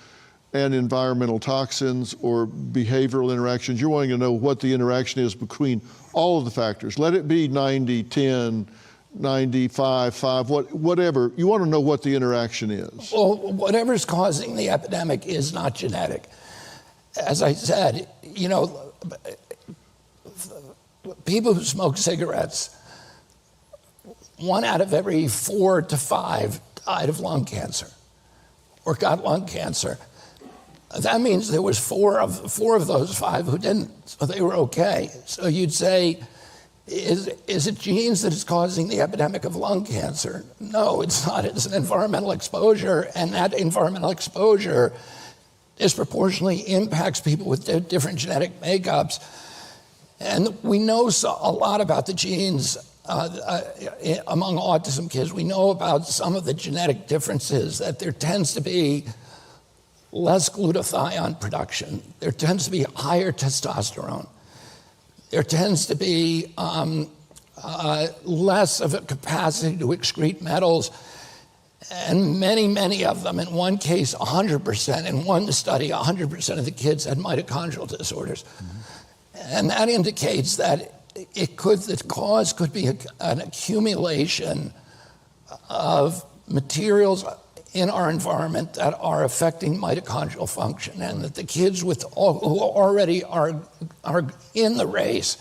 and environmental toxins or behavioral interactions. You're wanting to know what the interaction is between all of the factors. Let it be 90, 10, 95, 5, whatever. You want to know what the interaction is. Well, whatever's causing the epidemic is not genetic. As I said, people who smoke cigarettes, 1 out of every 4 to 5 died of lung cancer or got lung cancer. That means there was four of those 5 who didn't, so they were okay. So you'd say, is it genes that is causing the epidemic of lung cancer? No, it's not. It's an environmental exposure, and that environmental exposure disproportionately impacts people with different genetic makeups. And we know a lot about the genes among autism kids. We know about some of the genetic differences, that there tends to be less glutathione production. There tends to be higher testosterone. There tends to be less of a capacity to excrete metals. And many of them, in one case, 100%, in one study, 100% of the kids had mitochondrial disorders. Mm-hmm. And that indicates that the cause could be an accumulation of materials in our environment that are affecting mitochondrial function, and that the kids who already are in the race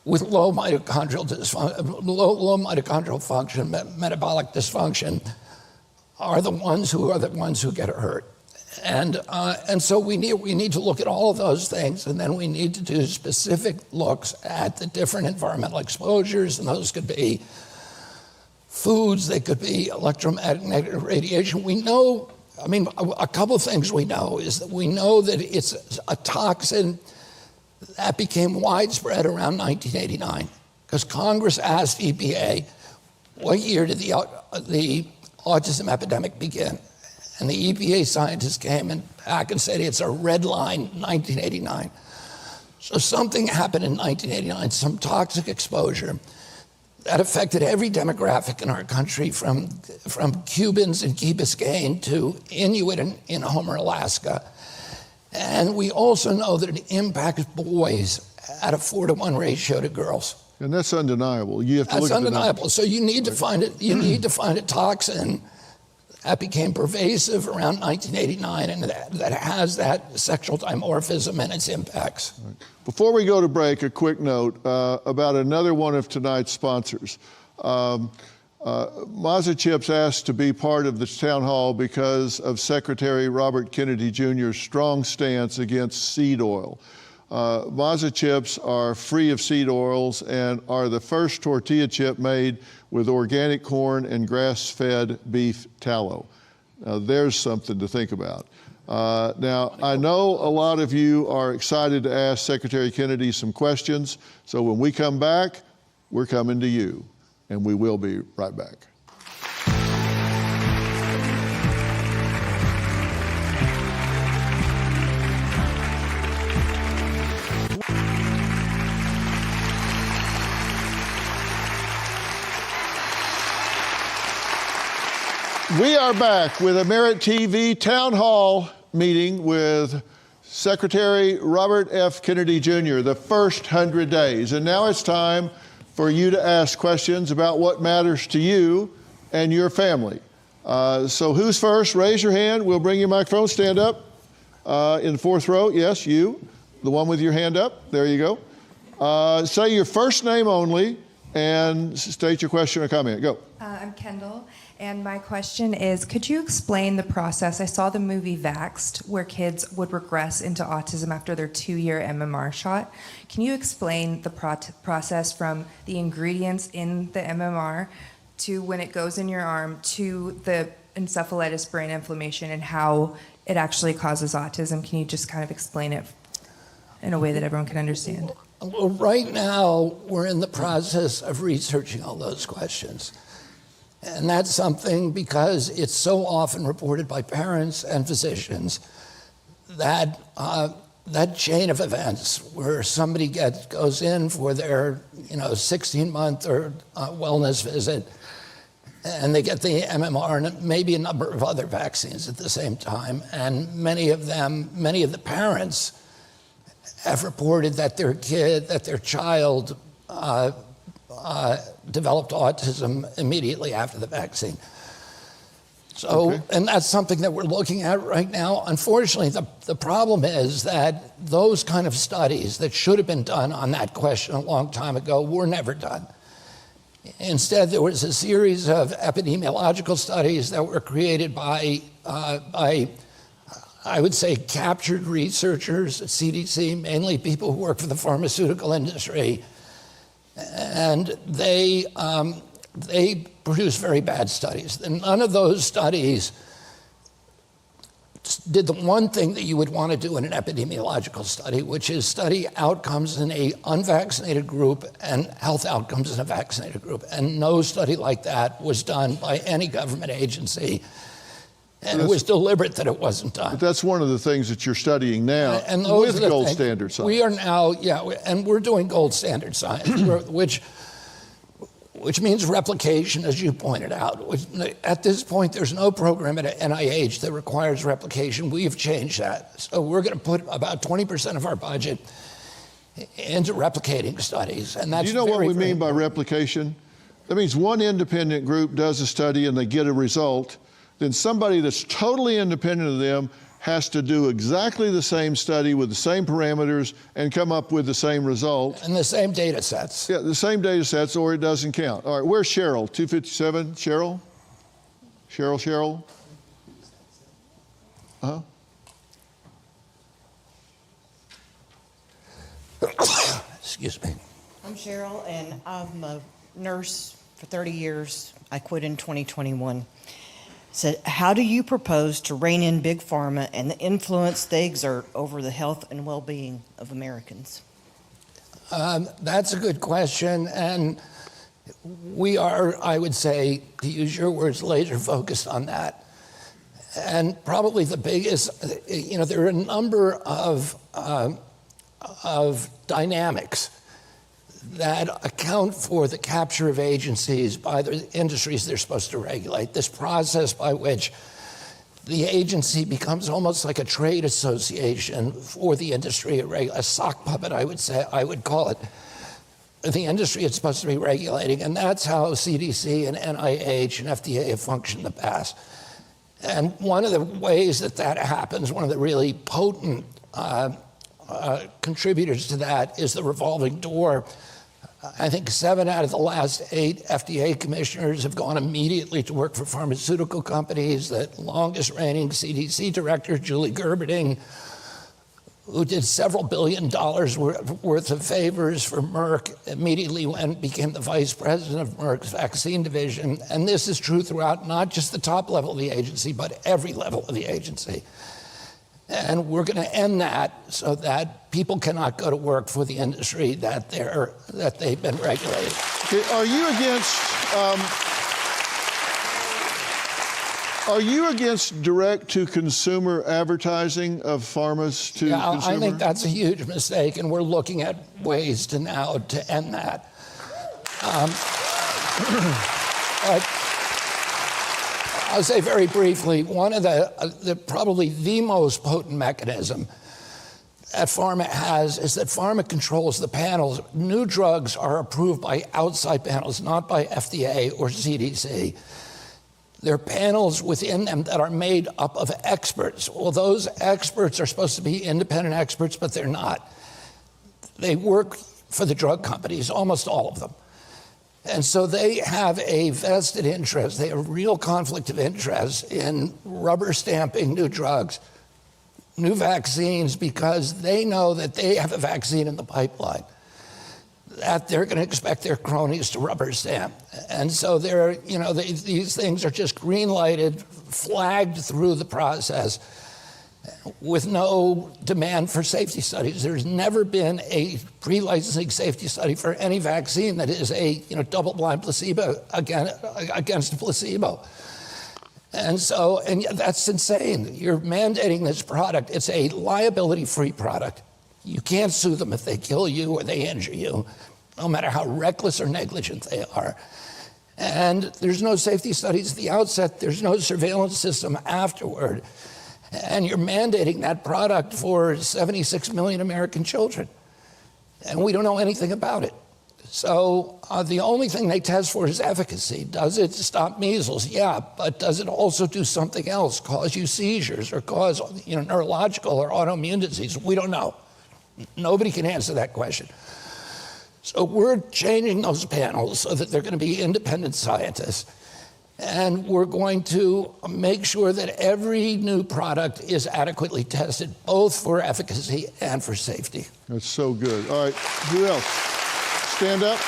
with low mitochondrial function, metabolic dysfunction, are the ones who get hurt. And so we need to look at all of those things, and then we need to do specific looks at the different environmental exposures, and those could be foods, they could be electromagnetic radiation. We know, a couple of things we know is that we know that it's a toxin that became widespread around 1989, because Congress asked EPA, what year did the autism epidemic begin? And the EPA scientists came back and said it's a red line, 1989. So something happened in 1989, some toxic exposure that affected every demographic in our country, from Cubans in Key Biscayne to Inuit in Homer, Alaska. And we also know that it impacts boys at a 4-to-1 ratio to girls. And that's undeniable. You have to look at That's undeniable. So you need to find it. You need to find a toxin that became pervasive around 1989 and that has that sexual dimorphism and its impacts. Right. Before we go to break, a quick note about another one of tonight's sponsors. Mazza Chips asked to be part of this town hall because of Secretary Robert Kennedy Jr.'s strong stance against seed oil. Mazza Chips are free of seed oils and are the first tortilla chip made with organic corn and grass-fed beef tallow. Now, there's something to think about. Now, I know a lot of you are excited to ask Secretary Kennedy some questions, so when we come back, we're coming to you, and we will be right back. We are back with a Merit TV Town Hall meeting with Secretary Robert F. Kennedy Jr., the first 100 days. And now it's time for you to ask questions about what matters to you and your family. So who's first? Raise your hand. We'll bring you a microphone. Stand up in the fourth row. Yes, you, the one with your hand up. There you go. Say your first name only and state your question or comment. Go. I'm Kendall. And my question is, could you explain the process? I saw the movie Vaxxed, where kids would regress into autism after their 2-year MMR shot. Can you explain the process from the ingredients in the MMR to when it goes in your arm to the encephalitis brain inflammation and how it actually causes autism? Can you just kind of explain it in a way that everyone can understand? Well, right now, we're in the process of researching all those questions. And that's something because it's so often reported by parents and physicians that that chain of events where somebody goes in for their 16-month or wellness visit, and they get the MMR and maybe a number of other vaccines at the same time, and many of the parents have reported that their child developed autism immediately after the vaccine. So, okay. And that's something that we're looking at right now. Unfortunately, the problem is that those kind of studies that should have been done on that question a long time ago were never done. Instead, there was a series of epidemiological studies that were created by I would say, captured researchers at CDC, mainly people who work for the pharmaceutical industry. And they produce very bad studies. And none of those studies did the one thing that you would want to do in an epidemiological study, which is study outcomes in an unvaccinated group and health outcomes in a vaccinated group. And no study like that was done by any government agency. And it was deliberate that it wasn't done. But that's one of the things that you're studying now and with gold standard science. We are now, and we're doing gold standard science, which means replication, as you pointed out. At this point, there's no program at NIH that requires replication. We've changed that. So we're going to put about 20% of our budget into replicating studies. And that's Do you know what we mean by replication? That means one independent group does a study and they get a result. Then somebody that's totally independent of them has to do exactly the same study with the same parameters and come up with the same result. And the same data sets. Yeah, the same data sets, or it doesn't count. All right, where's Cheryl? 257, Cheryl? Cheryl? Uh-huh. Excuse me. I'm Cheryl, and I'm a nurse for 30 years. I quit in 2021. Said, how do you propose to rein in Big Pharma and the influence they exert over the health and well-being of Americans? That's a good question, and we are, I would say, to use your words, laser focused on that. And probably the biggest, there are a number of dynamics that account for the capture of agencies by the industries they're supposed to regulate. This process by which the agency becomes almost like a trade association for the industry, a sock puppet, I would call it. The industry it's supposed to be regulating, and that's how CDC and NIH and FDA have functioned in the past. And one of the ways that happens, one of the really potent contributors to that is the revolving door. I think 7 out of the last 8 FDA commissioners have gone immediately to work for pharmaceutical companies. The longest reigning CDC director, Julie Gerberding, who did several $1 billion worth of favors for Merck, immediately became the vice president of Merck's vaccine division. And this is true throughout not just the top level of the agency, but every level of the agency. And we're going to end that so that people cannot go to work for the industry that they've been regulating. Okay, are you against direct-to-consumer advertising of pharmas to Yeah, consumer? I think that's a huge mistake, and we're looking at ways to end that. But I'll say very briefly, one of probably the most potent mechanism that pharma has is that pharma controls the panels. New drugs are approved by outside panels, not by FDA or CDC. There are panels within them that are made up of experts. Well, those experts are supposed to be independent experts, but they're not. They work for the drug companies, almost all of them. And so they have a vested interest, they have a real conflict of interest in rubber stamping new drugs, new vaccines, because they know that they have a vaccine in the pipeline that they're going to expect their cronies to rubber stamp. And so these things are just green lighted, flagged through the process with no demand for safety studies. There's never been a pre-licensing safety study for any vaccine that is a double-blind placebo against a placebo. And that's insane. You're mandating this product. It's a liability-free product. You can't sue them if they kill you or they injure you, no matter how reckless or negligent they are. And there's no safety studies at the outset. There's no surveillance system afterward. And you're mandating that product for 76 million American children. And we don't know anything about it. So the only thing they test for is efficacy. Does it stop measles? Yeah, but does it also do something else, cause you seizures or cause neurological or autoimmune disease? We don't know. Nobody can answer that question. So we're changing those panels so that they're going to be independent scientists. And we're going to make sure that every new product is adequately tested, both for efficacy and for safety. That's so good. All right, who else? Stand up.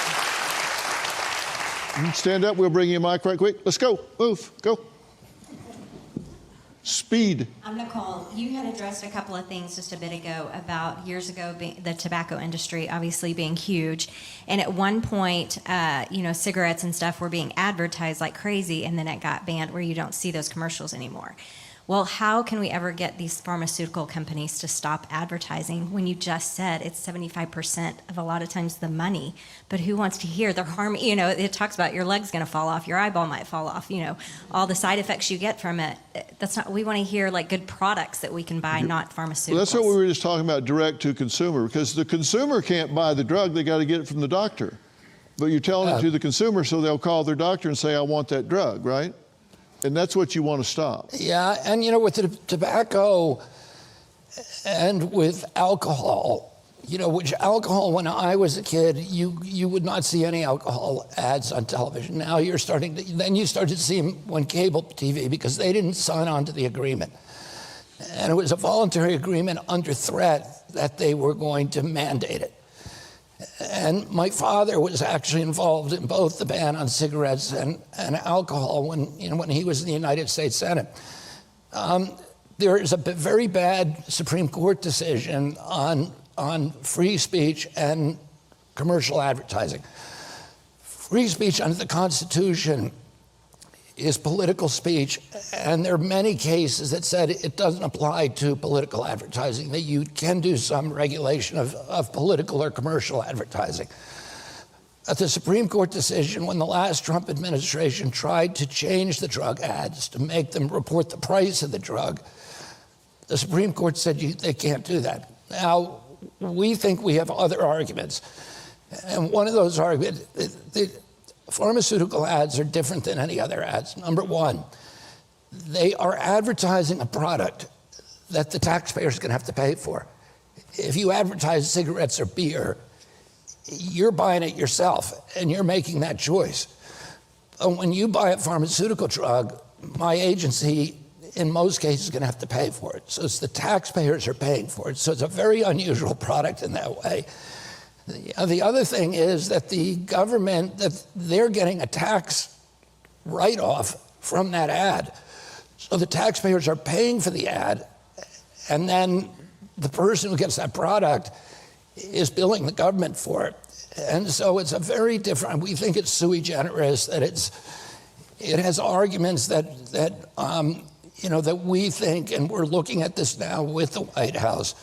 Stand up, we'll bring you a mic right quick. Let's go, move, go. Speed. I'm Nicole. You had addressed a couple of things just a bit ago about years ago the tobacco industry obviously being huge, and at one point, cigarettes and stuff were being advertised like crazy, and then it got banned where you don't see those commercials anymore. Well, how can we ever get these pharmaceutical companies to stop advertising when you just said it's 75% of a lot of times the money? But who wants to hear the harm? It talks about your leg's going to fall off, your eyeball might fall off, all the side effects you get from it. That's not, we want to hear like good products that we can buy, not pharmaceuticals. Well, that's what we were just talking about, direct to consumer, because the consumer can't buy the drug, they got to get it from the doctor. But you're telling it to the consumer so they'll call their doctor and say, I want that drug, right? And that's what you want to stop. Yeah, and with the tobacco and with alcohol, which alcohol, when I was a kid, you would not see any alcohol ads on television. Now you started to see them on cable TV because they didn't sign on to the agreement. And it was a voluntary agreement under threat that they were going to mandate it. And my father was actually involved in both the ban on cigarettes and alcohol when he was in the United States Senate. There is a very bad Supreme Court decision on free speech and commercial advertising. Free speech under the Constitution is political speech, and there are many cases that said it doesn't apply to political advertising, that you can do some regulation of political or commercial advertising. At the Supreme Court decision, when the last Trump administration tried to change the drug ads to make them report the price of the drug, the Supreme Court said they can't do that. Now, we think we have other arguments. And one of those arguments, pharmaceutical ads are different than any other ads. Number one, they are advertising a product that the taxpayer is going to have to pay for. If you advertise cigarettes or beer, you're buying it yourself, and you're making that choice. But when you buy a pharmaceutical drug, my agency, in most cases, is going to have to pay for it. So it's the taxpayers are paying for it. So it's a very unusual product in that way. The other thing is that the government, that they're getting a tax write-off from that ad. So the taxpayers are paying for the ad, and then the person who gets that product is billing the government for it. And so it's a very different, we think it's sui generis, that it has arguments that we think, and we're looking at this now with the White House,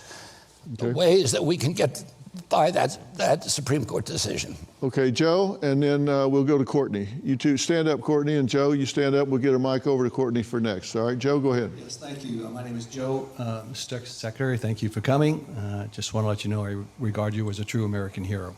the ways that we can get by that Supreme Court decision. Okay, Joe, and then we'll go to Courtney. You two stand up, Courtney, and Joe, you stand up. We'll get a mic over to Courtney for next. All right, Joe, go ahead. Yes, thank you. My name is Joe. Mr. Secretary, thank you for coming. Just want to let you know I regard you as a true American hero.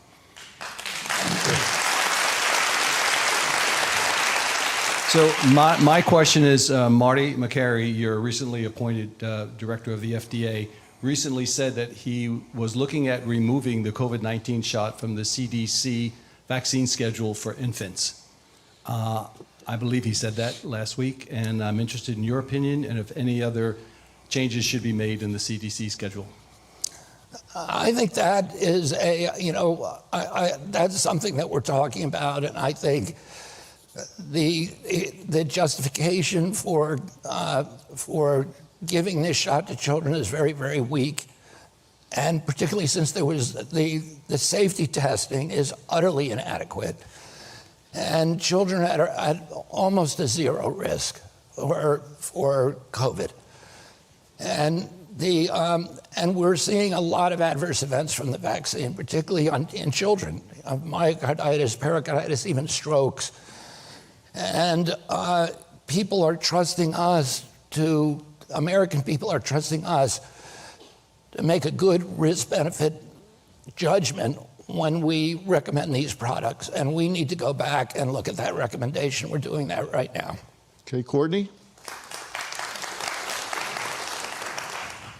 So my question is, Marty McCary, your recently appointed director of the FDA, recently said that he was looking at removing the COVID-19 shot from the CDC vaccine schedule for infants. I believe he said that last week, and I'm interested in your opinion and if any other changes should be made in the CDC schedule. I think that is that's something that we're talking about, and I think the justification for giving this shot to children is very, very weak, and particularly since there was the safety testing is utterly inadequate, and children are at almost a zero risk for COVID, and we're seeing a lot of adverse events from the vaccine, particularly in children, myocarditis, pericarditis, even strokes, and people are trusting us to. American people are trusting us to make a good risk-benefit judgment when we recommend these products, and we need to go back and look at that recommendation. We're doing that right now. Okay, Courtney?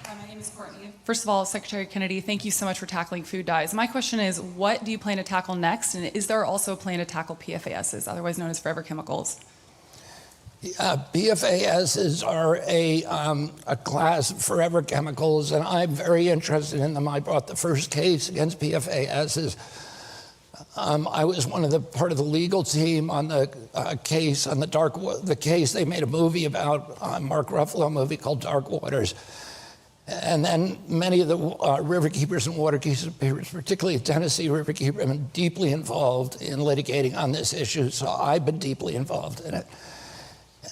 My name is Courtney. First of all, Secretary Kennedy, thank you so much for tackling food dyes. My question is, what do you plan to tackle next, and is there also a plan to tackle PFASs, otherwise known as forever chemicals? PFASs are a class of forever chemicals, and I'm very interested in them. I brought the first case against PFASs. I was part of the legal team on the case on the case they made a movie about, Mark Ruffalo movie called Dark Waters. And then many of the riverkeepers and waterkeepers, particularly Tennessee riverkeeper, have been deeply involved in litigating on this issue, so I've been deeply involved in it.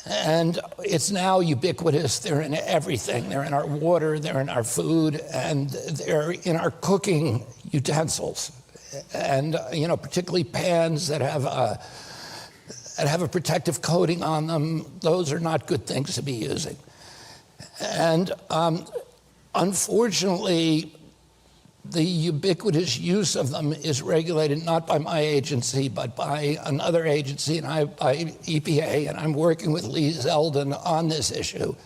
And it's now ubiquitous. They're in everything. They're in our water, they're in our food, and they're in our cooking utensils. And particularly pans that have a protective coating on them. Those are not good things to be using. And unfortunately, the ubiquitous use of them is regulated not by my agency, but by another agency, and by EPA, and I'm working with Lee Zeldin on this issue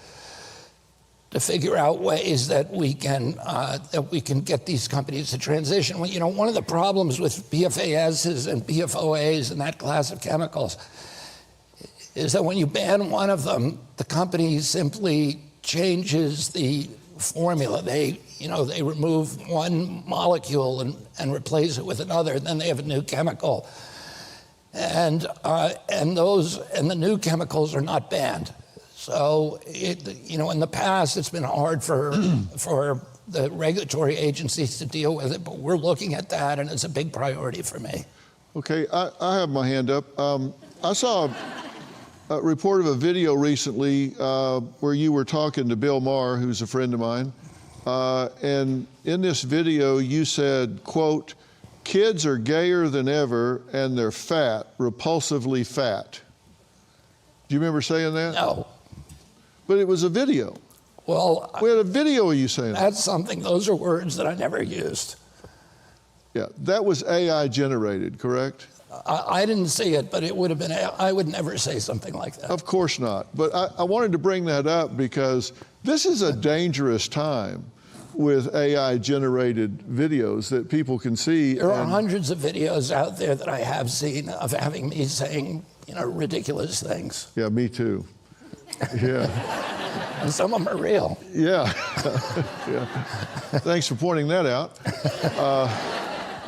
to figure out ways that we can get these companies to transition. One of the problems with PFASs and PFOAs and that class of chemicals is that when you ban one of them, the company simply changes the formula. They remove one molecule and replace it with another, and then they have a new chemical. And the new chemicals are not banned. So in the past it's been hard for the regulatory agencies to deal with it, but we're looking at that, and it's a big priority for me. Okay, I have my hand up. I saw a report of a video recently where you were talking to Bill Maher, who's a friend of mine. And in this video, you said, quote, "Kids are gayer than ever, and they're fat, repulsively fat." Do you remember saying that? No. But it was a video. Well, we had a video of you saying that. That's something, those are words that I never used. Yeah, that was AI generated, correct? I didn't see it, but it would have been, I would never say something like that. Of course not. But I wanted to bring that up because this is a dangerous time with AI generated videos that people can see. There are hundreds of videos out there that I have seen of having me saying, ridiculous things. Yeah, me too. Yeah. And some of them are real. Yeah. Yeah. Thanks for pointing that out.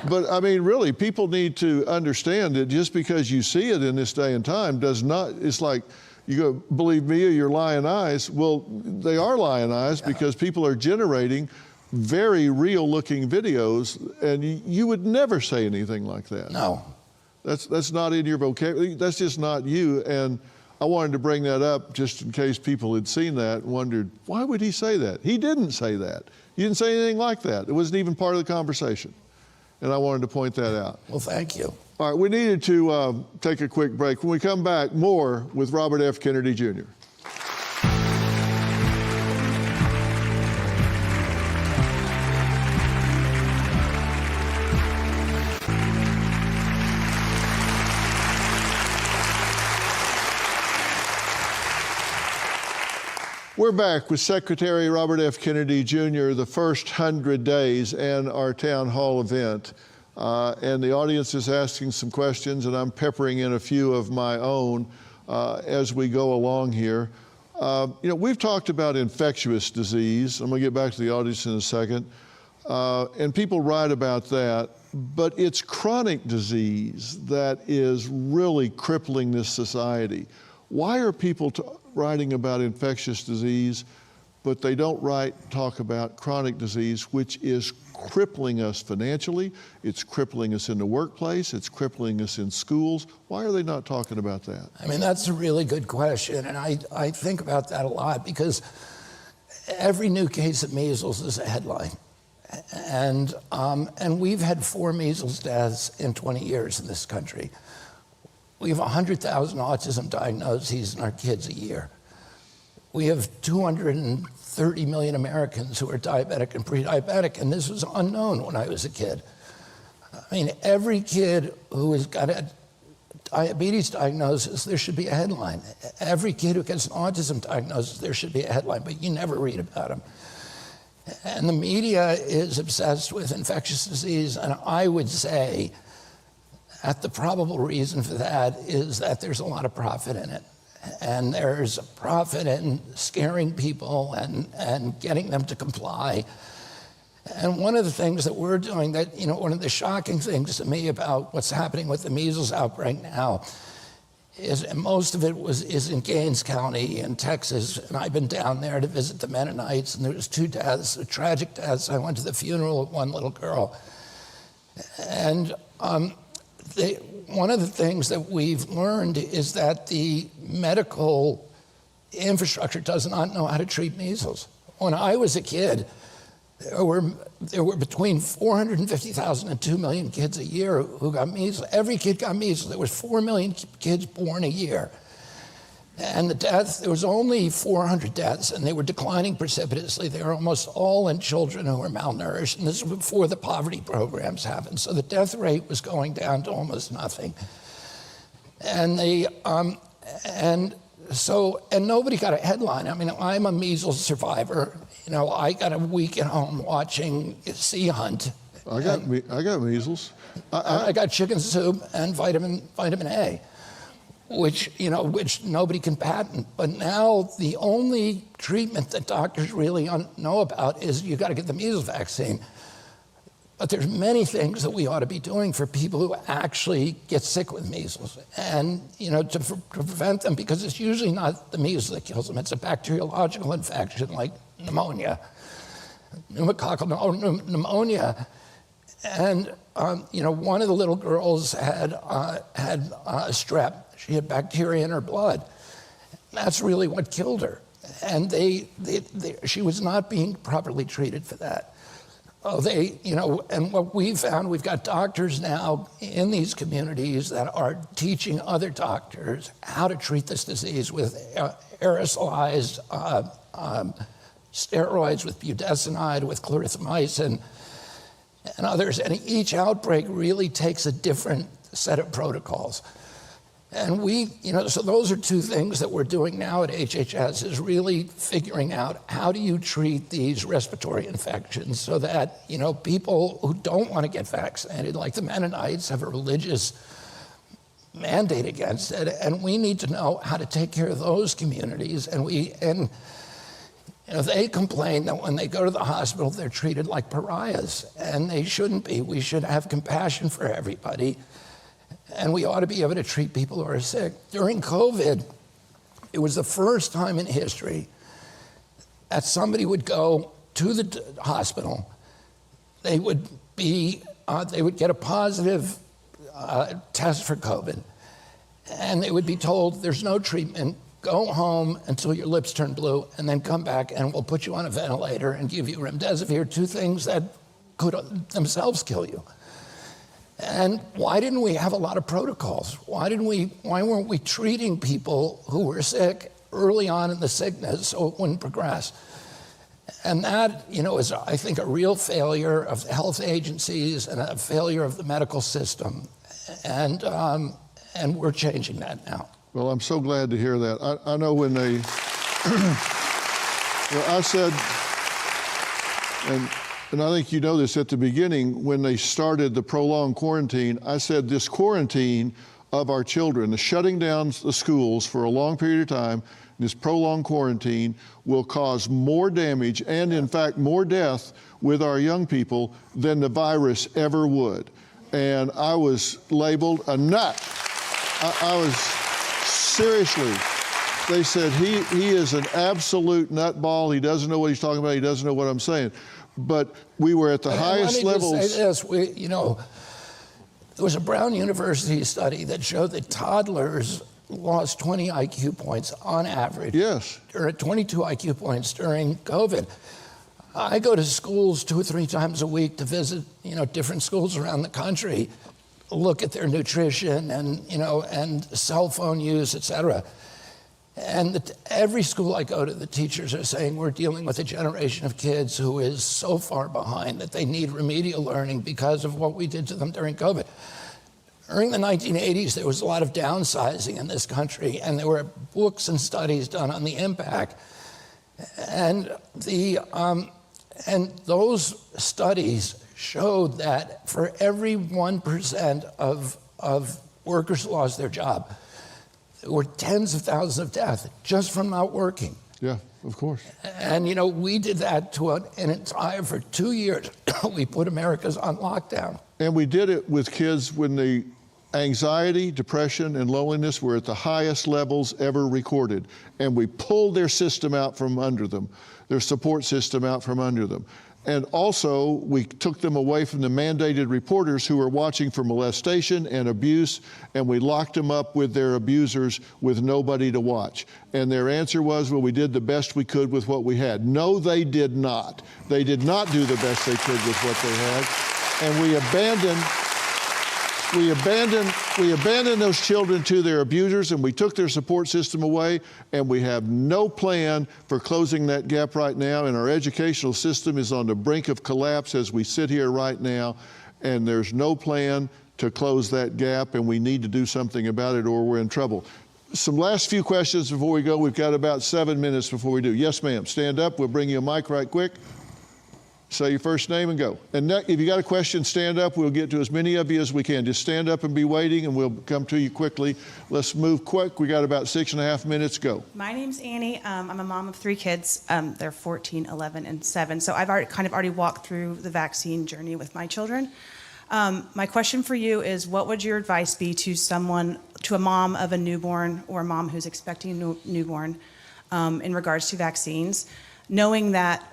But I mean, really, people need to understand that just because you see it in this day and time does not, it's like You go, believe me or your lying eyes. Well, they are lying eyes because people are generating very real looking videos, and you would never say anything like that. No. That's not in your vocabulary. That's just not you. And I wanted to bring that up just in case people had seen that and wondered, why would he say that? He didn't say that. You didn't say anything like that. It wasn't even part of the conversation. And I wanted to point that out. Well, thank you. All right, we needed to take a quick break. When we come back, more with Robert F. Kennedy Jr. We're back with Secretary Robert F. Kennedy Jr., the first 100 days and our town hall event. And the audience is asking some questions, and I'm peppering in a few of my own as we go along here. We've talked about infectious disease. I'm going to get back to the audience in a second. And people write about that, but it's chronic disease that is really crippling this society. Why are people writing about infectious disease, but they don't talk about chronic disease, which is crippling us financially, it's crippling us in the workplace, it's crippling us in schools? Why are they not talking about that? I mean, that's a really good question, and I think about that a lot because every new case of measles is a headline. And we've had 4 measles deaths in 20 years in this country. We have 100,000 autism diagnoses in our kids a year. We have 230 million Americans who are diabetic and pre-diabetic, and this was unknown when I was a kid. I mean, every kid who has got a diabetes diagnosis, there should be a headline. Every kid who gets an autism diagnosis, there should be a headline, but you never read about them. And the media is obsessed with infectious disease, and I would say that the probable reason for that is that there's a lot of profit in it. And there's a profit in scaring people and getting them to comply. And one of the things that we're doing that, one of the shocking things to me about what's happening with the measles outbreak now is, and most of it is in Gaines County in Texas, and I've been down there to visit the Mennonites, and there was 2 deaths, tragic deaths. I went to the funeral of one little girl. And one of the things that we've learned is that the medical infrastructure does not know how to treat measles. When I was a kid, there were between 450,000 and 2 million kids a year who got measles. Every kid got measles. There was 4 million kids born a year. And the deaths, there was only 400 deaths, and they were declining precipitously. They were almost all in children who were malnourished, and this was before the poverty programs happened. So the death rate was going down to almost nothing. And nobody got a headline. I mean, I'm a measles survivor. I got a week at home watching Sea Hunt. I got measles. I got chicken soup and vitamin A, which nobody can patent. But now the only treatment that doctors really know about is you got to get the measles vaccine. But there's many things that we ought to be doing for people who actually get sick with measles, and to prevent them, because it's usually not the measles that kills them. It's a bacteriological infection like pneumonia, pneumococcal pneumonia. And one of the little girls had strep. She had bacteria in her blood. That's really what killed her. And she was not being properly treated for that. And what we found, we've got doctors now in these communities that are teaching other doctors how to treat this disease with aerosolized steroids, with budesonide, with clarithromycin, and others. And each outbreak really takes a different set of protocols. And so those are 2 things that we're doing now at HHS, is really figuring out how do you treat these respiratory infections so that, people who don't want to get vaccinated, like the Mennonites, have a religious mandate against it. And we need to know how to take care of those communities. And they complain that when they go to the hospital, they're treated like pariahs, and they shouldn't be. We should have compassion for everybody. And we ought to be able to treat people who are sick. During COVID, It was the first time in history that somebody would go to the hospital. They would get a positive test for COVID, and they would be told there's no treatment. Go home until your lips turn blue, and then come back, and we'll put you on a ventilator and give you remdesivir, two things that could themselves kill you. And why didn't we have a lot of protocols? Why weren't we treating people who were sick early on in the sickness so it wouldn't progress? And that, is, I think, a real failure of the health agencies and a failure of the medical system. And we're changing that now. Well, I'm so glad to hear that. I know when they, I said, and I think you know this at the beginning, when they started the prolonged quarantine, I said this quarantine of our children, the shutting down the schools for a long period of time, this prolonged quarantine will cause more damage and, in fact, more death with our young people than the virus ever would. And I was labeled a nut. I was, seriously, they said he is an absolute nutball. He doesn't know what he's talking about. He doesn't know what I'm saying. But we were at the highest levels. Let me just say this. There was a Brown University study that showed that toddlers lost 20 IQ points on average. Yes. Or 22 IQ points during COVID. I go to schools 2 or 3 times a week to visit, different schools around the country, look at their nutrition and, and cell phone use, et cetera. And every school I go to, the teachers are saying we're dealing with a generation of kids who is so far behind that they need remedial learning because of what we did to them during COVID. During the 1980s, there was a lot of downsizing in this country, and there were books and studies done on the impact. And those studies showed that for every 1% of workers who lost their job, there were tens of thousands of deaths just from not working. Yeah, of course. And, we did that for 2 years. We put Americans on lockdown. And we did it with kids when the anxiety, depression, and loneliness were at the highest levels ever recorded. And we pulled their system out from under them, their support system out from under them. And also, we took them away from the mandated reporters who were watching for molestation and abuse, and we locked them up with their abusers with nobody to watch. And their answer was, well, we did the best we could with what we had. No, they did not. They did not do the best they could with what they had. And we abandoned those children to their abusers, and we took their support system away, and we have no plan for closing that gap right now, and our educational system is on the brink of collapse as we sit here right now, and there's no plan to close that gap, and we need to do something about it or we're in trouble. Some last few questions before we go. We've got about 7 minutes before we do. Yes, ma'am. Stand up. We'll bring you a mic right quick. Say your first name and go. And if you got a question, stand up. We'll get to as many of you as we can. Just stand up and be waiting, and we'll come to you quickly. Let's move quick. We got about 6.5 minutes. Go. My name's Annie. I'm a mom of 3 kids. They're 14, 11, and 7. So I've already walked through the vaccine journey with my children. My question for you is, what would your advice be to a mom of a newborn or a mom who's expecting a newborn in regards to vaccines, knowing that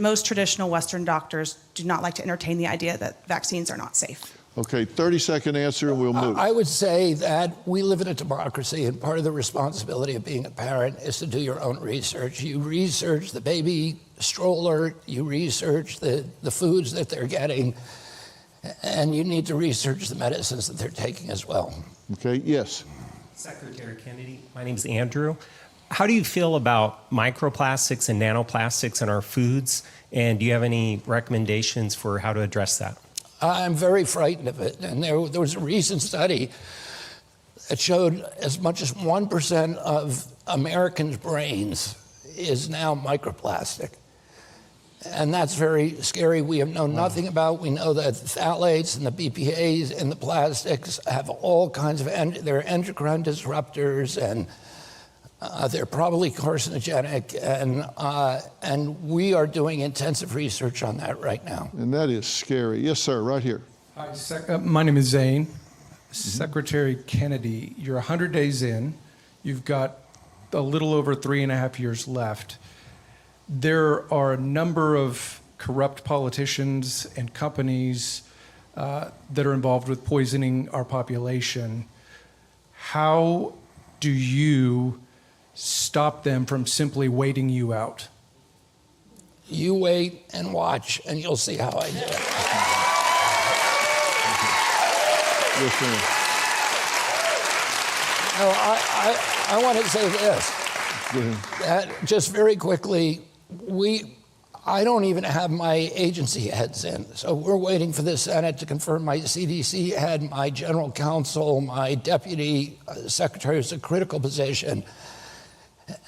most traditional Western doctors do not like to entertain the idea that vaccines are not safe? Okay, 30-second answer, and we'll move. I would say that we live in a democracy, and part of the responsibility of being a parent is to do your own research. You research the baby stroller, you research the foods that they're getting, and you need to research the medicines that they're taking as well. Okay, yes. Secretary Kennedy, my name's Andrew. How do you feel about microplastics and nanoplastics in our foods? And do you have any recommendations for how to address that? I'm very frightened of it. And there was a recent study that showed as much as 1% of Americans' brains is now microplastic. And that's very scary. We have known nothing about. We know that the phthalates and the BPAs in the plastics have all kinds of, they're endocrine disruptors, and they're probably carcinogenic, and we are doing intensive research on that right now. And that is scary. Yes, sir, right here. Hi, my name is Zane. Secretary Kennedy, you're 100 days in. You've got a little over 3.5 years left. There are a number of corrupt politicians and companies that are involved with poisoning our population. How do you stop them from simply waiting you out? You wait and watch, and you'll see how I do it. Yes, ma'am. No, I want to say this. Go ahead. That just very quickly, I don't even have my agency heads in. So we're waiting for the Senate to confirm my CDC head, my general counsel, my deputy secretary who's a critical position,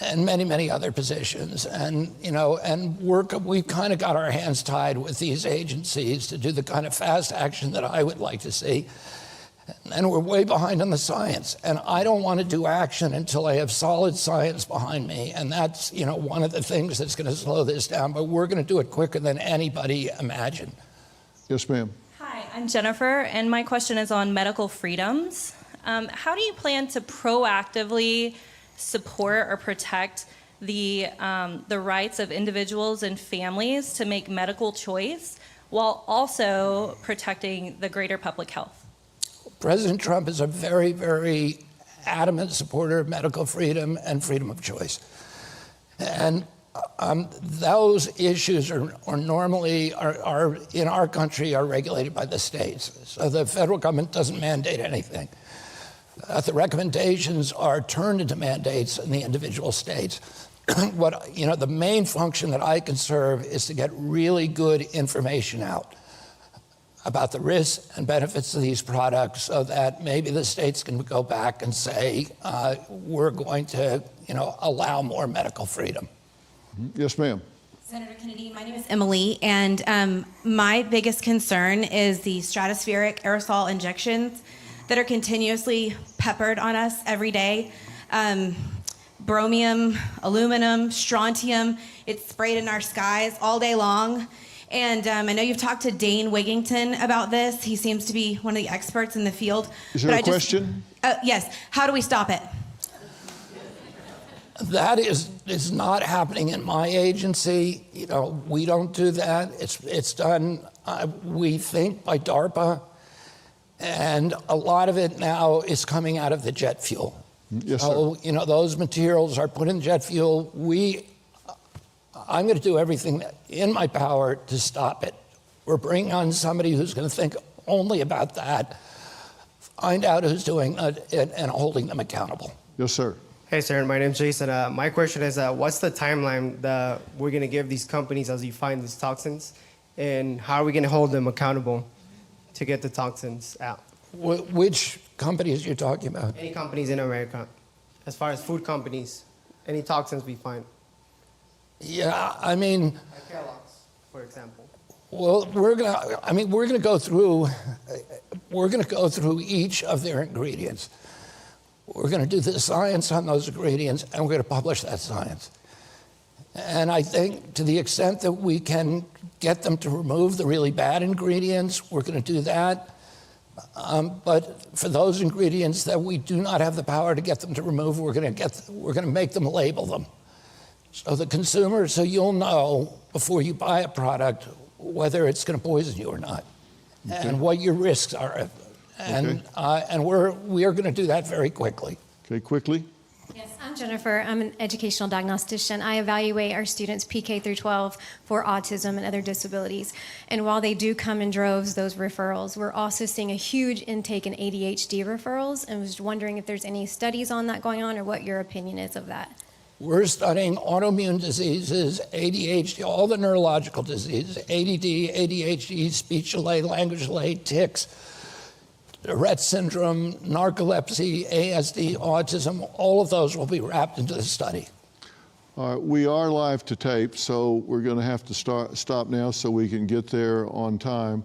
and many, many other positions. And, we've kind of got our hands tied with these agencies to do the kind of fast action that I would like to see. And we're way behind on the science. And I don't want to do action until I have solid science behind me. And that's, one of the things that's going to slow this down. But we're going to do it quicker than anybody imagined. Yes, ma'am. Hi, I'm Jennifer, and my question is on medical freedoms. How do you plan to proactively support or protect the rights of individuals and families to make medical choice while also protecting the greater public health? President Trump is a very, very adamant supporter of medical freedom and freedom of choice. And those issues are normally in our country are regulated by the states. So the federal government doesn't mandate anything. The recommendations are turned into mandates in the individual states. The main function that I can serve is to get really good information out about the risks and benefits of these products so that maybe the states can go back and say, we're going to, allow more medical freedom. Yes, ma'am. Senator Kennedy, my name is Emily, and my biggest concern is the stratospheric aerosol injections that are continuously peppered on us every day. Bromium, aluminum, strontium, it's sprayed in our skies all day long. And I know you've talked to Dane Wigington about this. He seems to be one of the experts in the field. Is there a question? Yes. How do we stop it? That is not happening in my agency. We don't do that. It's done, we think, by DARPA. And a lot of it now is coming out of the jet fuel. Yes, so, sir. Those materials are put in jet fuel. I'm going to do everything in my power to stop it. We're bringing on somebody who's going to think only about that, find out who's doing it, and holding them accountable. Yes, sir. Hey, sir. My name's Jason. My question is, what's the timeline that we're going to give these companies as you find these toxins? And how are we going to hold them accountable to get the toxins out? Which companies you're talking about? Any companies in America, as far as food companies, any toxins we find. Yeah, I mean, Like Kellogg's, for example. well, we're gonna go through each of their ingredients. We're gonna do the science on those ingredients, and we're gonna publish that science. And I think to the extent that we can get them to remove the really bad ingredients, we're gonna do that. But for those ingredients that we do not have the power to get them to remove, we're gonna make them label them. So the consumer, so you'll know before you buy a product whether it's going to poison you or not, and what your risks are, and we are going to do that very quickly. Okay, quickly. Yes, I'm Jennifer. I'm an educational diagnostician. I evaluate our students PK through 12 for autism and other disabilities. And while they do come in droves, those referrals, we're also seeing a huge intake in ADHD referrals, and was wondering if there's any studies on that going on or what your opinion is of that. We're studying autoimmune diseases, ADHD, all the neurological diseases, ADD, ADHD, speech delay, language delay, tics, Rett syndrome, narcolepsy, ASD, autism, all of those will be wrapped into the study. All right, we are live to tape, so we're going to have to stop now so we can get there on time.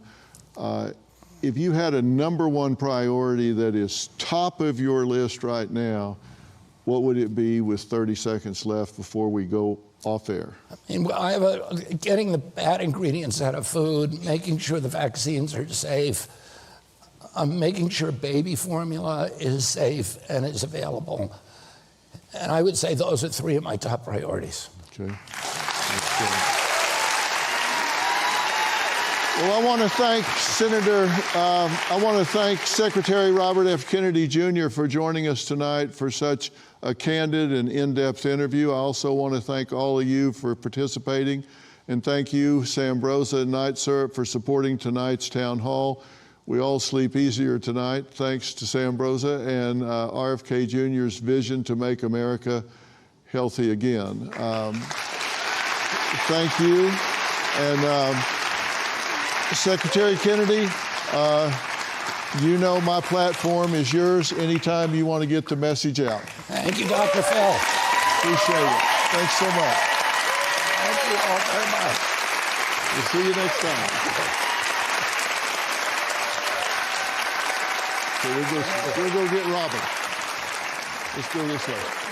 If you had a number one priority that is top of your list right now, what would it be with 30 seconds left before we go off air? I mean, getting the bad ingredients out of food, making sure the vaccines are safe, making sure baby formula is safe and is available, And I would say those are three of my top priorities. Okay. That's good. Well, I want to thank I want to thank Secretary Robert F. Kennedy Jr. for joining us tonight for such a candid and in-depth interview. I also want to thank all of you for participating, and thank you, Sambrosa and Night Syrup, for supporting tonight's town hall. We all sleep easier tonight thanks to Sambrosa and RFK Jr.'s vision to make America healthy again. Thank you. And Secretary Kennedy, you know my platform is yours anytime you want to get the message out. Thank you, Dr. Phil. Appreciate it. Thanks so much. Thank you all very much. We'll see you next time. So we'll go get Robin. Let's go this way.